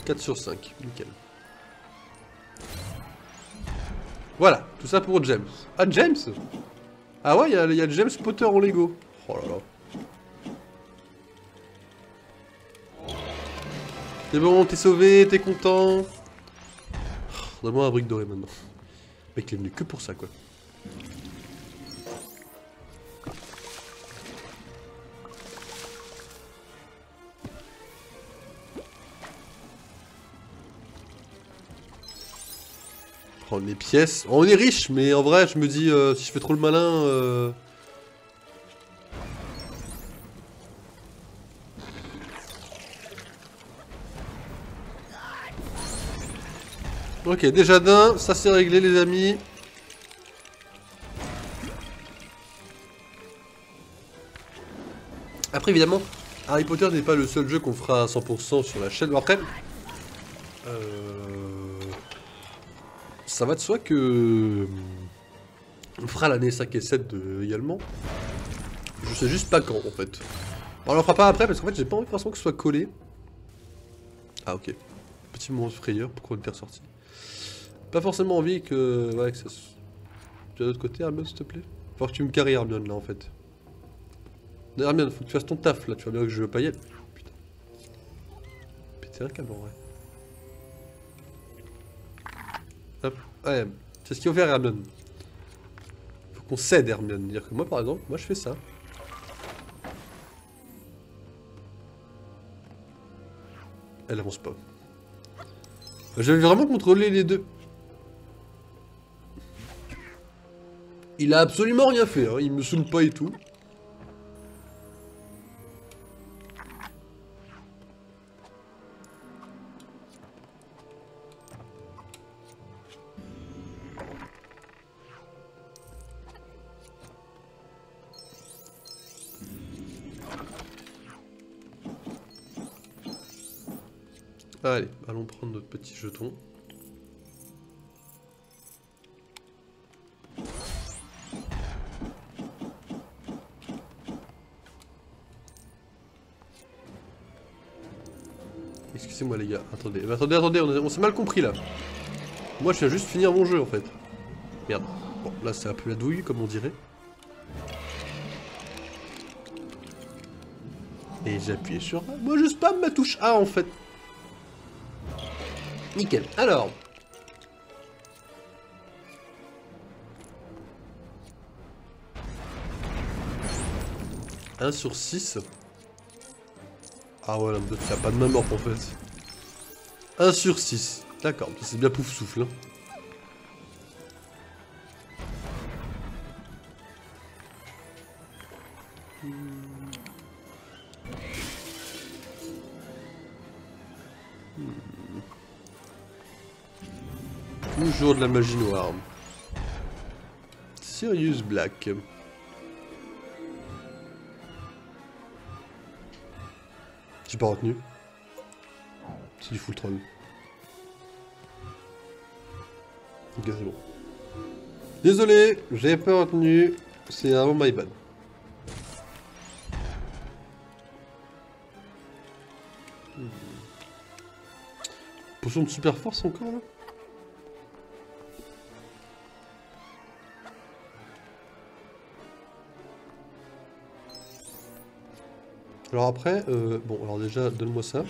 4 sur 5, nickel. Voilà, tout ça pour James. Ah, James? Ah ouais, il y a James Potter en Lego. Oh là là. C'est bon, t'es sauvé, t'es content. Oh, donne-moi un brique doré maintenant. Le mec, il est venu que pour ça, quoi. Prendre les pièces. On est riche, mais en vrai, je me dis, si je fais trop le malin... Ok, déjà d'un, ça c'est réglé les amis. Après évidemment, Harry Potter n'est pas le seul jeu qu'on fera à 100% sur la chaîne. Après, ça va de soi que... On fera l'année 5 et 7 également. Je sais juste pas quand en fait. On le fera pas après parce qu'en fait j'ai pas envie forcément que ce soit collé. Ah ok. Petit moment de frayeur, pourquoi on était ressorti? Pas forcément envie que... Ouais, que ça... Tu vas de l'autre côté, Hermione, s'il te plaît? Faut que tu me carries, Hermione, là, en fait. Hermione, faut que tu fasses ton taf, là. Tu vois bien que je veux pas y aller. Putain. péter un câble en vrai. Hop, ouais, c'est ce qu'il faut faire Hermione. Faut qu'on cède Hermione. Dire que moi par exemple, moi je fais ça. Elle avance pas. J'avais vraiment contrôlé les deux. Il a absolument rien fait, hein. Il me saoule pas et tout. Allez, allons prendre notre petit jeton. Excusez-moi les gars, attendez, attendez, on s'est mal compris là. Moi je viens juste finir mon jeu en fait. Merde. Bon, là c'est un peu la douille comme on dirait. Et j'ai appuyé sur A. Moi je spam ma touche A en fait. Nickel. Alors. « 1 sur 6. Ah ouais, là, il n'y a pas de main morte en fait. 1 sur 6. D'accord, c'est bien pouf souffle. Hein. Toujours de la magie noire. Sirius Black. J'ai pas retenu. C'est du full troll. Ok, c'est bon. Désolé, j'ai pas retenu. C'est vraiment my bad. Potion de super force encore là? Alors après, bon, alors déjà, donne-moi ça.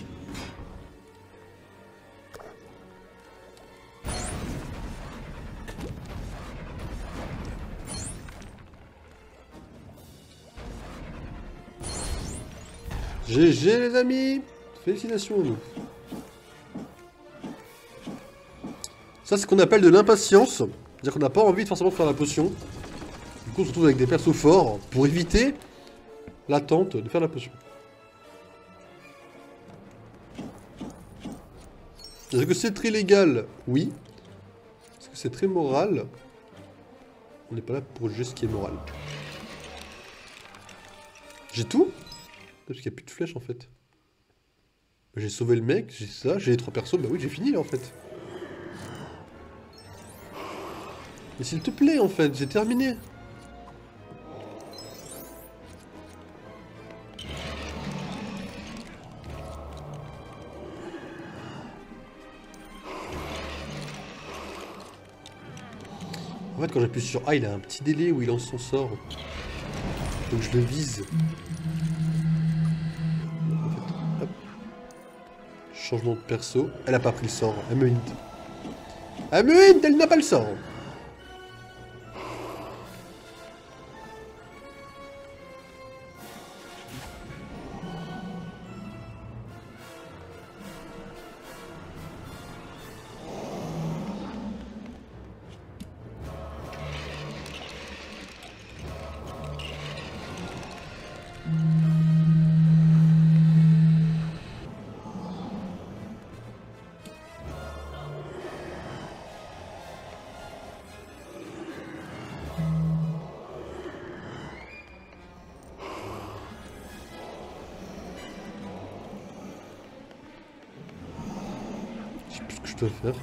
GG les amis! Félicitations à nous. Ça, c'est ce qu'on appelle de l'impatience. C'est-à-dire qu'on n'a pas envie de forcément faire la potion. Du coup, on se retrouve avec des persos forts pour éviter l'attente de faire la potion. Est-ce que c'est très légal? Oui. Est-ce que c'est très moral? On n'est pas là pour juger ce qui est moral. J'ai tout? Parce qu'il n'y a plus de flèches en fait. J'ai sauvé le mec, j'ai ça, j'ai les 3 persos, bah oui j'ai fini là en fait. Mais s'il te plaît en fait, j'ai terminé. En fait quand j'appuie sur A, il a un petit délai où il lance son sort. Donc je le vise. En fait, hop. Changement de perso. Elle a pas pris le sort. Elle me hint. Elle me hint, elle n'a pas le sort. Je sais plus ce que je dois faire.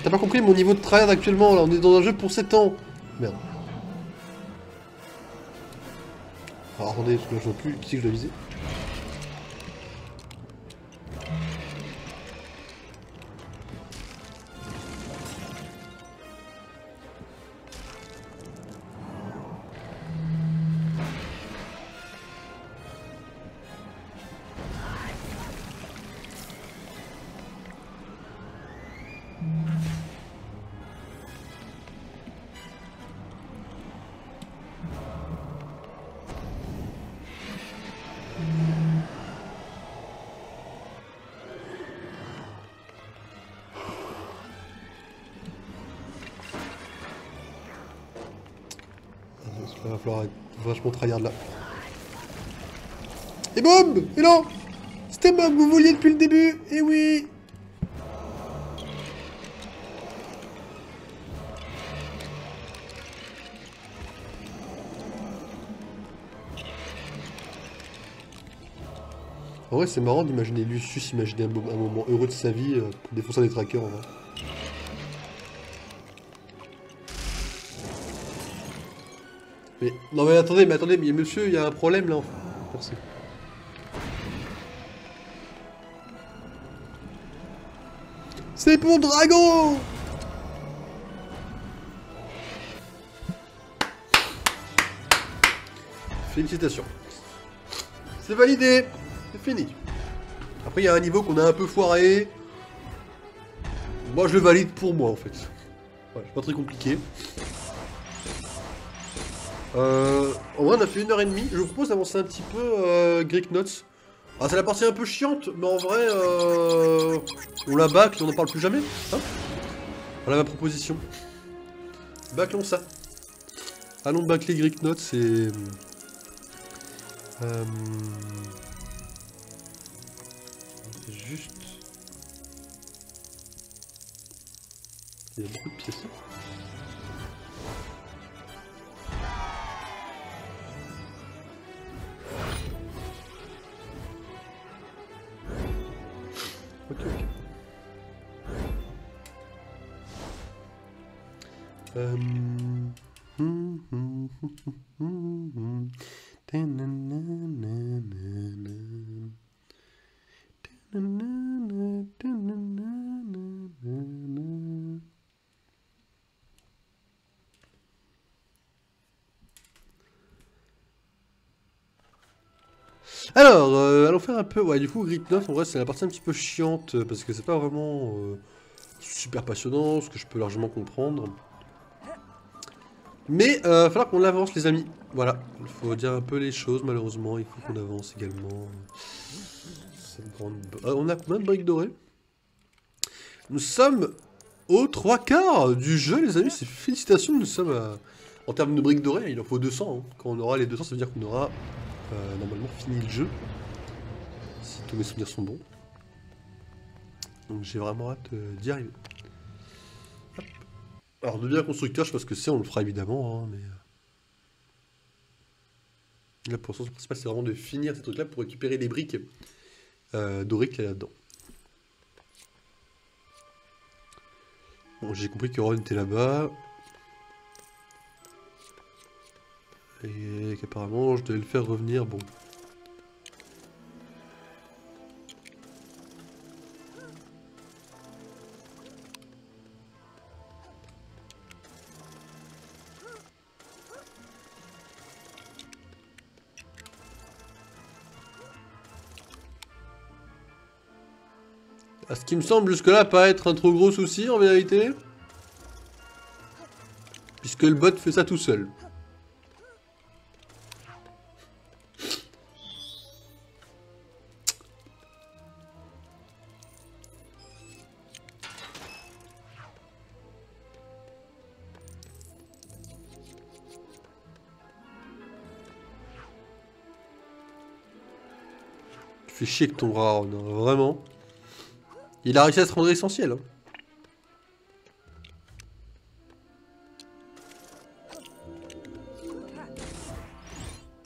T'as pas compris mon niveau de tryhard actuellement, là, on est dans un jeu pour 7 ans. Merde. Alors attendez, parce que là je vois plus qui c'est que je dois viser. Il va falloir être vachement tryhard là. Et boum! Et non! C'était moi que vous vouliez depuis le début! Et oui! En vrai, c'est marrant d'imaginer Lucius imaginer un moment heureux de sa vie pour défoncer des trackers en vrai. Mais, non mais attendez, mais monsieur, il y a un problème là. Merci. C'est pour Dragon! Félicitations. C'est validé. C'est fini. Après, il y a un niveau qu'on a un peu foiré. Moi, je le valide pour moi, en fait. Ouais, c'est pas très compliqué. En vrai, on a fait 1h30. Je vous propose d'avancer un petit peu Greek Notes. Ah, c'est la partie un peu chiante, mais en vrai, on la bâcle et on n'en parle plus jamais. Hein, voilà ma proposition. Bâclons ça. Allons bâcler Greek Notes et... juste... Il y a beaucoup de pièces. Ok, ok. Alors, allons faire un peu... Ouais, du coup, Grid 9, en vrai, c'est la partie un petit peu chiante, parce que c'est pas vraiment super passionnant, ce que je peux largement comprendre. Mais, il va falloir qu'on avance, les amis. Voilà, il faut dire un peu les choses, malheureusement, il faut qu'on avance également. Cette grande... on a combien de briques dorées? Nous sommes aux 3/4 du jeu, les amis, c'est félicitations, nous sommes à... En termes de briques dorées, il en faut 200, hein. Quand on aura les 200, ça veut dire qu'on aura... normalement fini le jeu, si tous mes souvenirs sont bons. Donc j'ai vraiment hâte d'y arriver. Hop. Alors devenir constructeur, je sais pas ce que c'est, on le fera évidemment, hein, mais... Là pour l'instant, le principal c'est vraiment de finir ces trucs-là pour récupérer les briques dorées qu'il y a là-dedans. Bon, j'ai compris que Ron était là-bas. Et qu'apparemment je devais le faire revenir, bon. À ce qui me semble jusque-là pas être un trop gros souci en vérité. Puisque le bot fait ça tout seul. Tu fais chier que ton rat, vraiment. Il a réussi à se rendre essentiel. Hein.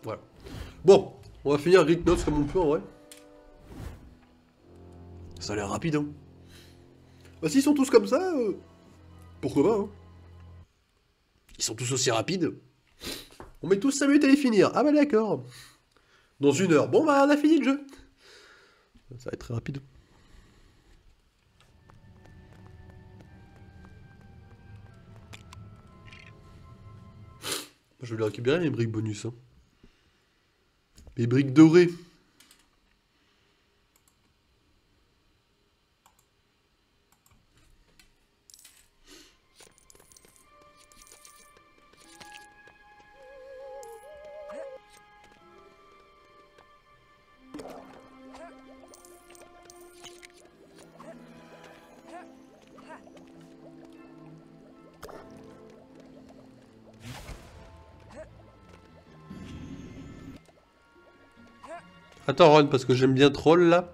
Voilà. Bon, on va finir Greek Notes comme on peut en vrai. Ça a l'air rapide, hein. Bah s'ils sont tous comme ça, Pourquoi pas, hein. Ils sont tous aussi rapides. On met tous 5 minutes à les finir. Ah bah d'accord. Dans 1 heure. Bon bah on a fini le jeu. Ça va être très rapide. Je vais les récupérer mes briques bonus. Hein. Mes briques dorées. Attends Ron, parce que j'aime bien troll là.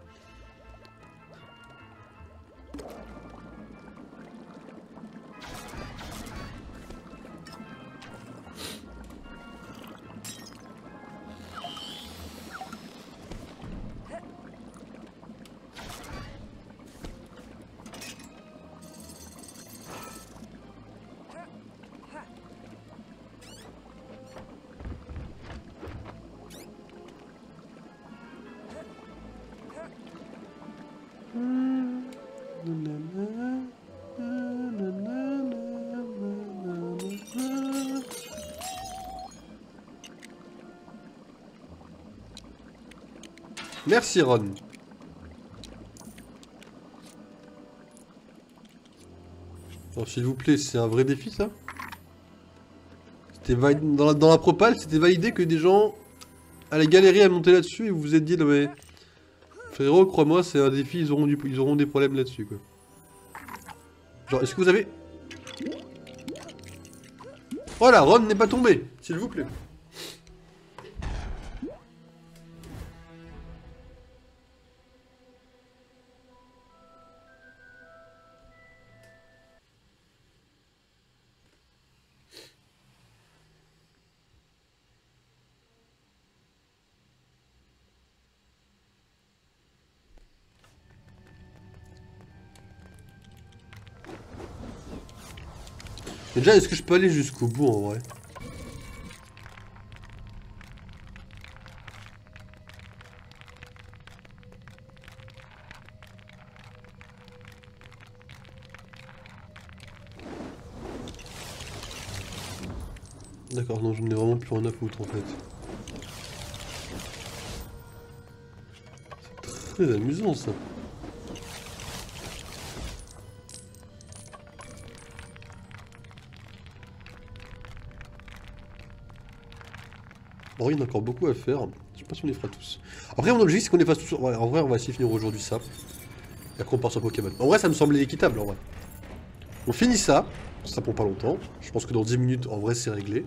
Merci Ron. Alors s'il vous plaît, c'est un vrai défi ça? Dans la propale, c'était validé que des gens allaient galérer à monter là-dessus et vous vous êtes dit, non mais... Frérot, crois-moi, c'est un défi, ils auront des problèmes là-dessus quoi. Genre, est-ce que vous avez... Voilà, Ron n'est pas tombé, s'il vous plaît. Mais déjà, est-ce que je peux aller jusqu'au bout en vrai? D'accord, non, je n'ai vraiment plus rien à foutre en fait. C'est très amusant ça. Bon, il y en a encore beaucoup à faire. Je sais pas si on les fera tous. Après, mon objectif, c'est qu'on les fasse tous. Ouais, en vrai, on va essayer de finir aujourd'hui ça. Et après, on part sur Pokémon. En vrai, ça me semblait équitable en vrai. On finit ça. Ça prend pas longtemps. Je pense que dans 10 minutes, en vrai, c'est réglé.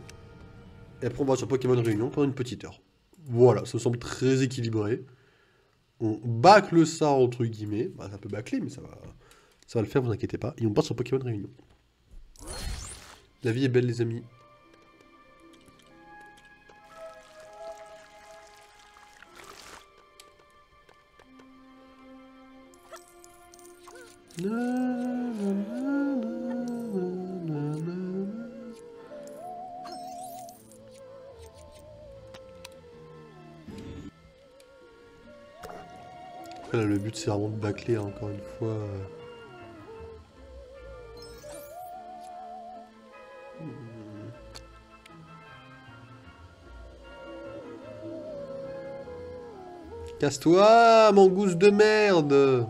Et après, on va sur Pokémon Réunion pendant une petite heure. Voilà, ça me semble très équilibré. On bâcle ça entre guillemets. Bah, ça peut bâcler, mais ça va le faire, vous inquiétez pas. Et on part sur Pokémon Réunion. La vie est belle, les amis. Après, là, le but c'est vraiment de bâcler hein, encore une fois. Casse-toi, mangousse de merde!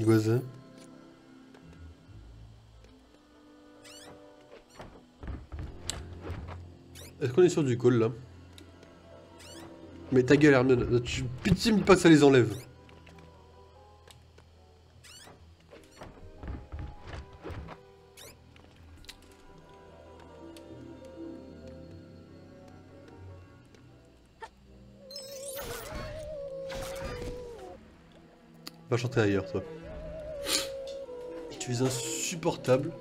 Voisin. Est-ce qu'on est sur du call là? Mais ta gueule Hermione, pitié me dis pas que ça les enlève. Va chanter ailleurs, toi. Tu es insupportable.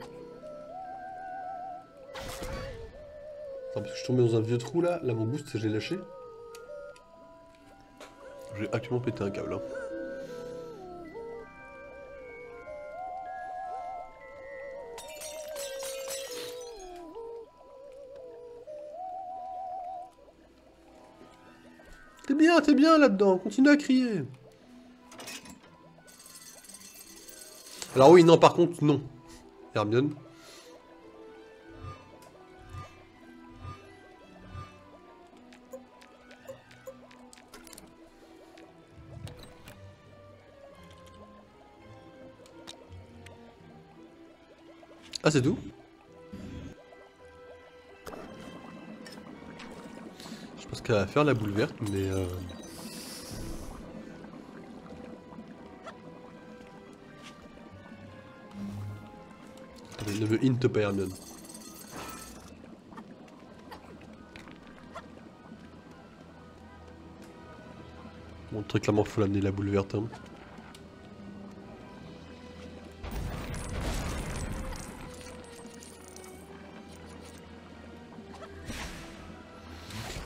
Attends, parce que je suis tombé dans un vieux trou là. Là, mon boost, j'ai lâché. J'ai actuellement pété un câble. Hein. T'es bien là-dedans. Continue à crier. Alors oui, non, par contre, non. Hermione. Ah, c'est tout? Je sais pas ce qu'elle va faire, la boule verte, mais... Attendez, ne me hinte pas, Hermione. Bon, très clairement, faut l'amener la boule verte. Hein.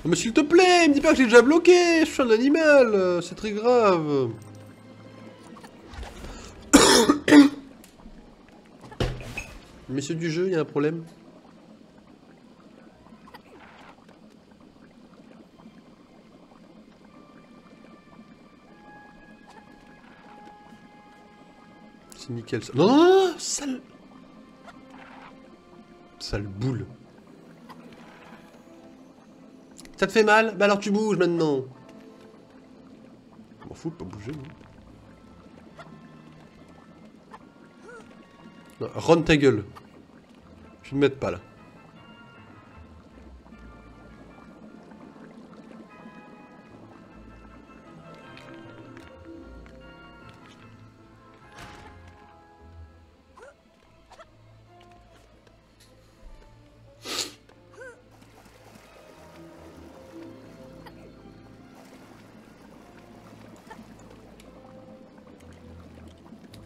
Mais s'il te plaît, me dis pas que j'ai déjà bloqué, je suis un animal, c'est très grave. Messieurs du jeu, il y a un problème. C'est nickel ça. Non, non, non, non, sale... Sale boule. Ça te fait mal? Bah alors tu bouges maintenant. Je m'en fous de pas bouger. Non, Ron ta gueule. Je ne m'aide pas là.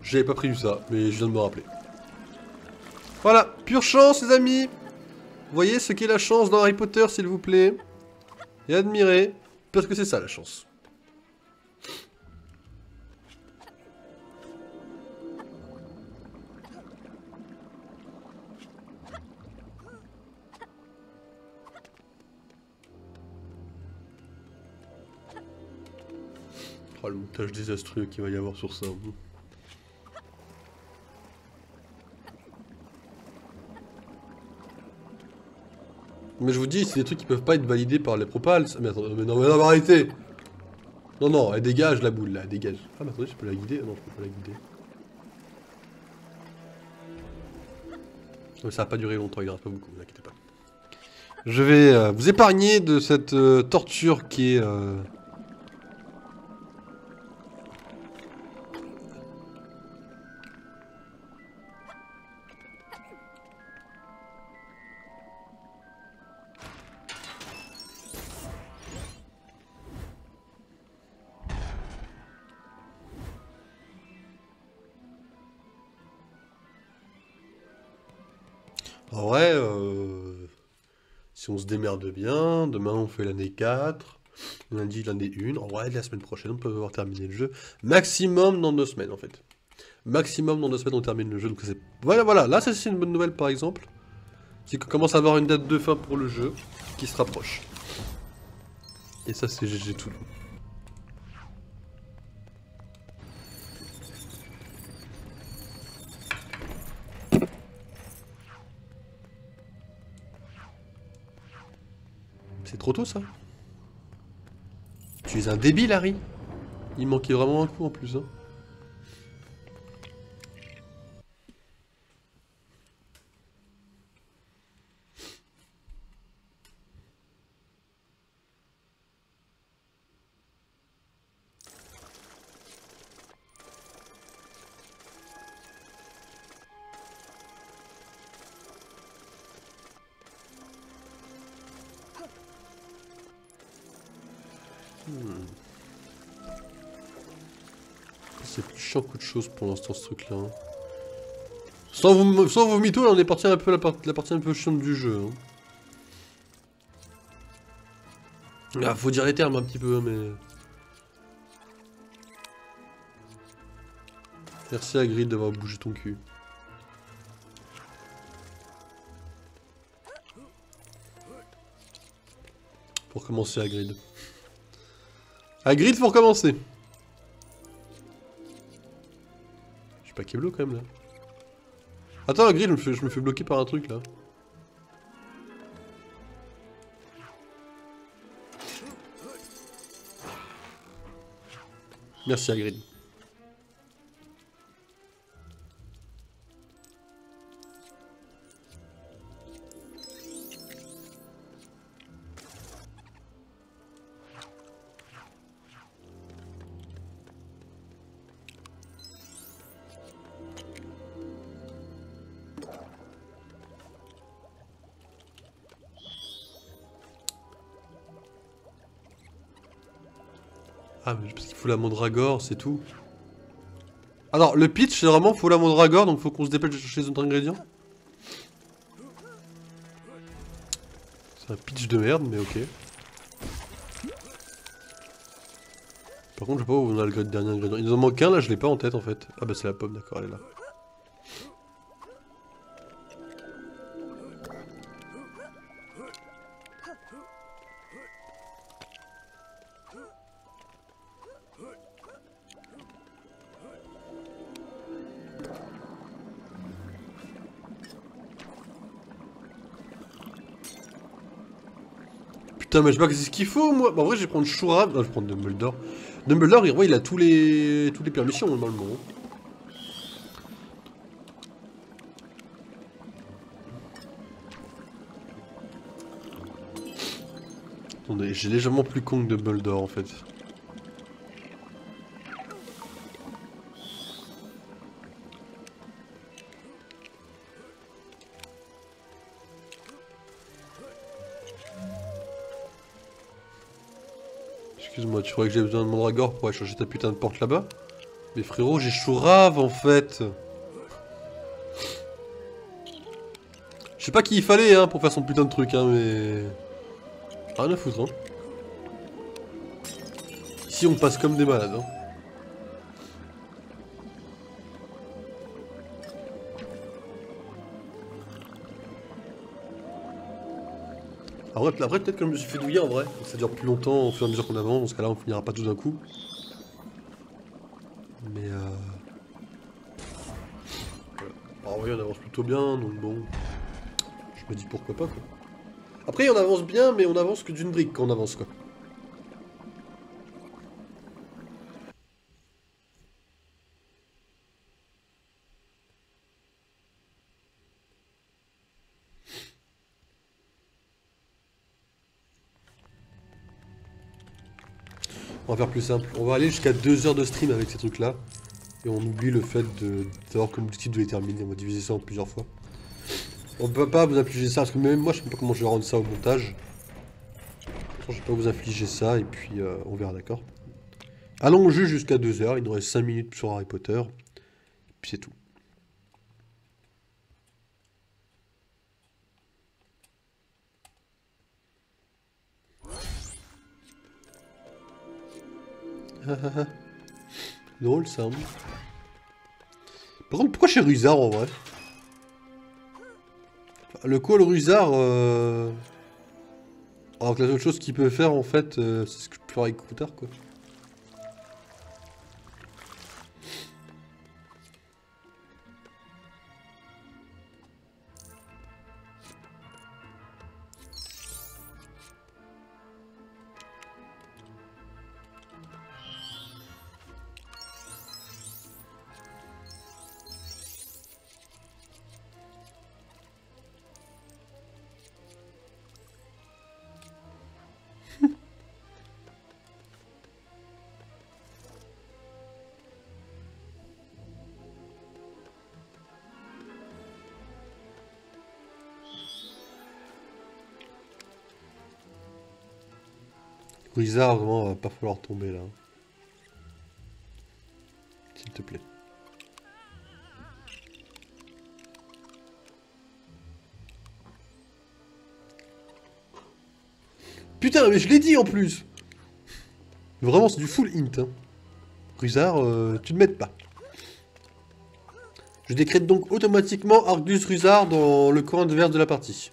J'avais pas prévu ça, mais je viens de me rappeler. Voilà, pure chance les amis. Voyez ce qu'est la chance dans Harry Potter s'il vous plaît. Et admirez, parce que c'est ça la chance. Oh le montage désastreux qu'il va y avoir sur ça. Mais je vous dis, c'est des trucs qui peuvent pas être validés par les propals. Mais attendez, mais non, arrêtez. Non, non, elle dégage la boule là, elle dégage. Ah, mais attendez, je peux la guider? Non, je peux pas la guider. Mais ça va pas durer longtemps, il en reste pas beaucoup, ne vous inquiétez pas. Je vais vous épargner de cette torture qui est... En vrai, si on se démerde bien, demain on fait l'année 4, lundi l'année 1, en vrai la semaine prochaine on peut avoir terminé le jeu. Maximum dans 2 semaines en fait. Maximum dans 2 semaines on termine le jeu, donc c'est... Voilà, voilà, là ça c'est une bonne nouvelle par exemple. C'est qu'on commence à avoir une date de fin pour le jeu qui se rapproche. Et ça c'est GG tout. C'est trop tôt ça. Tu es un débile Harry. Il manquait vraiment un coup en plus hein. C'est plus chiant qu'autre chose pour l'instant ce truc là. Hein. Sans vos mythos, là, on est parti un peu la partie un peu chiante du jeu. Hein. Ah, faut dire les termes un petit peu, mais... Merci à Grid d'avoir bougé ton cul. Pour commencer à Grid. À Grid, faut recommencer. Je suis pas Keblo quand même là. Attends, Grid, je me fais bloquer par un truc là. Merci à Grid. Ah, mais parce qu'il faut la mandragore, c'est tout. Alors, le pitch, c'est vraiment faut la mandragore, donc faut qu'on se dépêche de chercher les autres ingrédients. C'est un pitch de merde, mais ok. Par contre, je sais pas où on a le dernier ingrédient. Il nous en manque un, là, je l'ai pas en tête, en fait. Ah bah c'est la pomme, d'accord, elle est là. Putain, mais je sais pas ce qu'il faut, moi. Bah, en vrai, je vais prendre Shura. Non, je vais prendre Dumbledore. Dumbledore, il a tous les permissions, normalement. Attendez, j'ai légèrement plus con que Dumbledore, en fait. Excuse-moi, tu crois que j'ai besoin de mandragore pour aller changer ta putain de porte là-bas? Mais frérot, j'ai Chourave en fait. Je sais pas qui il fallait hein, pour faire son putain de truc, hein, mais... Rien à foutre, hein. Ici, on passe comme des malades, hein. Après peut-être que je me suis fait douiller en vrai. Ça dure plus longtemps au fur et à mesure qu'on avance. Dans ce cas-là, on finira pas tout d'un coup. Mais Alors oui, on avance plutôt bien, donc bon. Je me dis pourquoi pas, quoi. Après, on avance bien, mais on avance que d'une brique quand on avance, quoi. On va faire plus simple. On va aller jusqu'à 2 heures de stream avec ces trucs-là. Et on oublie le fait d'avoir comme objectif de les terminer. On va diviser ça en plusieurs fois. On peut pas vous infliger ça, parce que même moi, je sais pas comment je vais rendre ça au montage. Je vais pas vous infliger ça, et puis on verra, d'accord. Allons juste jusqu'à 2 heures. Il nous reste 5 minutes sur Harry Potter. Et puis c'est tout. Drôle ça. Hein. Par contre, pourquoi chez Ruzard en vrai? Le call Ruzard, alors que la seule chose qu'il peut faire en fait, c'est ce que je peux faire avec Coutard quoi. Ruzard, vraiment, va pas falloir tomber là. s'il te plaît. Putain, mais je l'ai dit en plus! Vraiment, c'est du full int. Hein. Rusard, tu ne m'aides pas. Je décrète donc automatiquement Argus Rusard dans le coin adverse de la partie.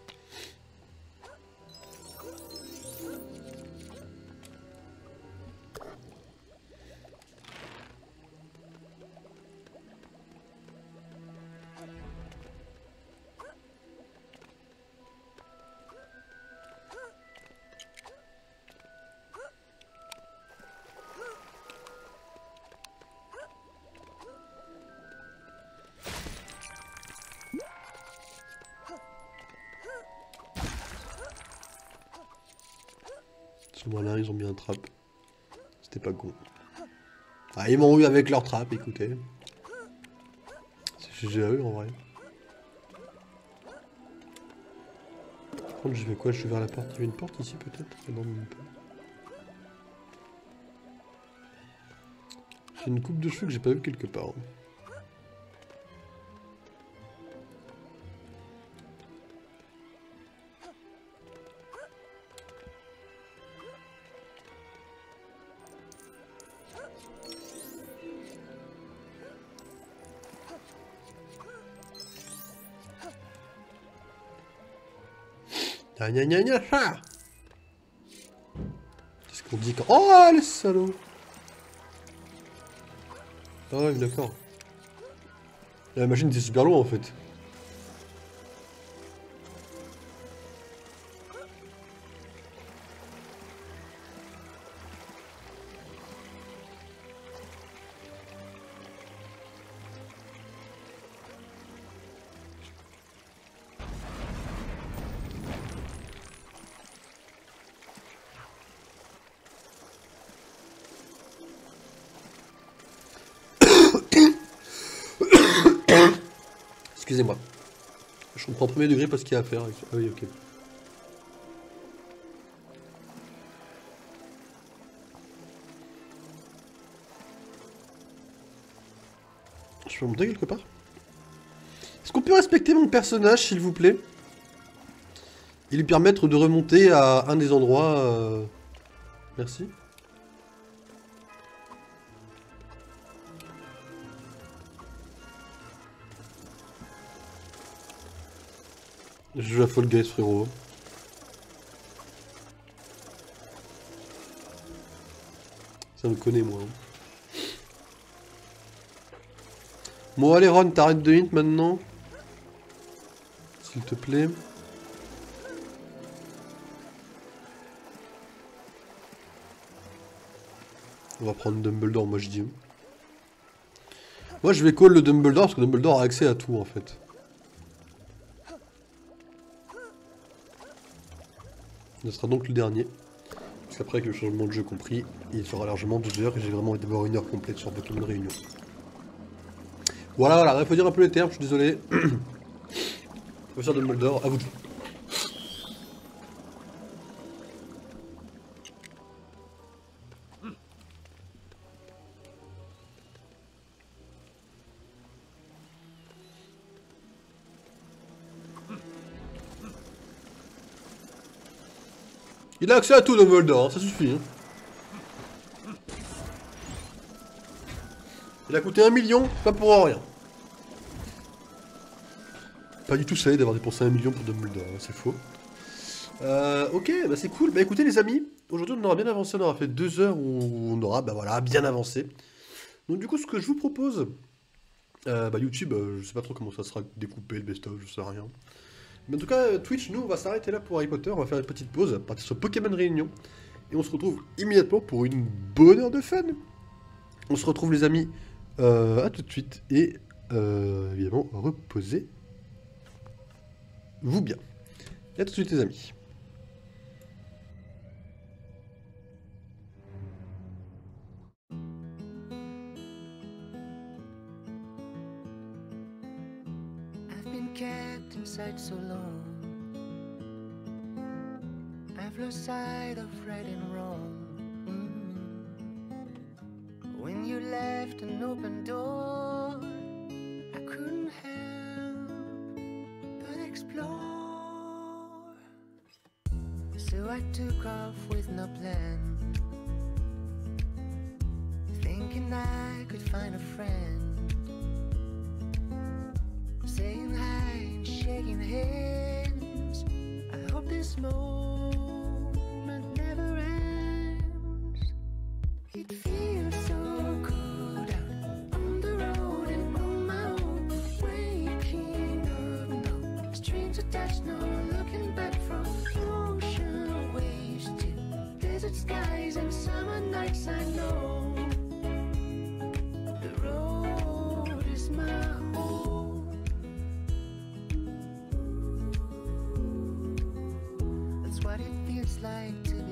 Voilà, ils ont mis un trap. C'était pas con. Ah, ils m'ont eu avec leur trap, écoutez. C'est GG à eux en vrai. Par contre, je vais quoi? Je vais vers la porte. Il y a une porte ici peut-être? Non, même pas. J'ai une coupe de cheveux que j'ai pas vue quelque part. Hein. Gna gna gna gna. Qu'est-ce qu'on dit quand... Oh, le salaud! Ah ouais, d'accord. La machine était super loin en fait. Excusez-moi. Je comprends premier degré parce qu'il y a à faire. Ah oui, ok. Je peux monter quelque part? Est-ce qu'on peut respecter mon personnage, s'il vous plaît? Et lui permettre de remonter à un des endroits... Merci. Je joue à Fall Guys, frérot. Ça me connaît, moi. Bon, allez, Ron, t'arrêtes de hint maintenant. S'il te plaît. On va prendre Dumbledore, moi je dis. Moi je vais call le Dumbledore parce que Dumbledore a accès à tout en fait. Ce sera donc le dernier. Parce qu'après, avec le changement de jeu compris, il sera largement 12 heures et j'ai vraiment envie d'avoir une heure complète sur Pokémon Réunion. Voilà, voilà, il faut dire un peu les termes, je suis désolé. Professeur Dumbledore, à vous de jouer. Il a accès à tout, Dumbledore, hein, ça suffit. Hein. Il a coûté 1 million, pas pour rien. Pas du tout salé d'avoir dépensé 1 million pour Dumbledore, hein, c'est faux. Ok, bah c'est cool. Bah écoutez les amis, aujourd'hui on aura bien avancé, on aura fait 2 heures où on aura bah voilà, bien avancé. Donc du coup ce que je vous propose, bah YouTube, je sais pas trop comment ça sera découpé, le best-of, je sais rien. Mais en tout cas, Twitch, nous on va s'arrêter là pour Harry Potter, on va faire une petite pause, partir sur Pokémon Réunion. Et on se retrouve immédiatement pour une bonne heure de fun. On se retrouve les amis, à tout de suite, et évidemment, reposez-vous bien. Et à tout de suite les amis. Kept inside so long, I've lost sight of right and wrong. When you left left an open door. I couldn't help but explore. So I took off with no plan, thinking I could find a friend, saying hi and shaking hands. I hope this moment never ends. It feels so good out on the road and on my own, waking up, no strings attached, no looking back, from ocean waves to desert skies and summer nights. I know the road is my home. That's what it feels like to be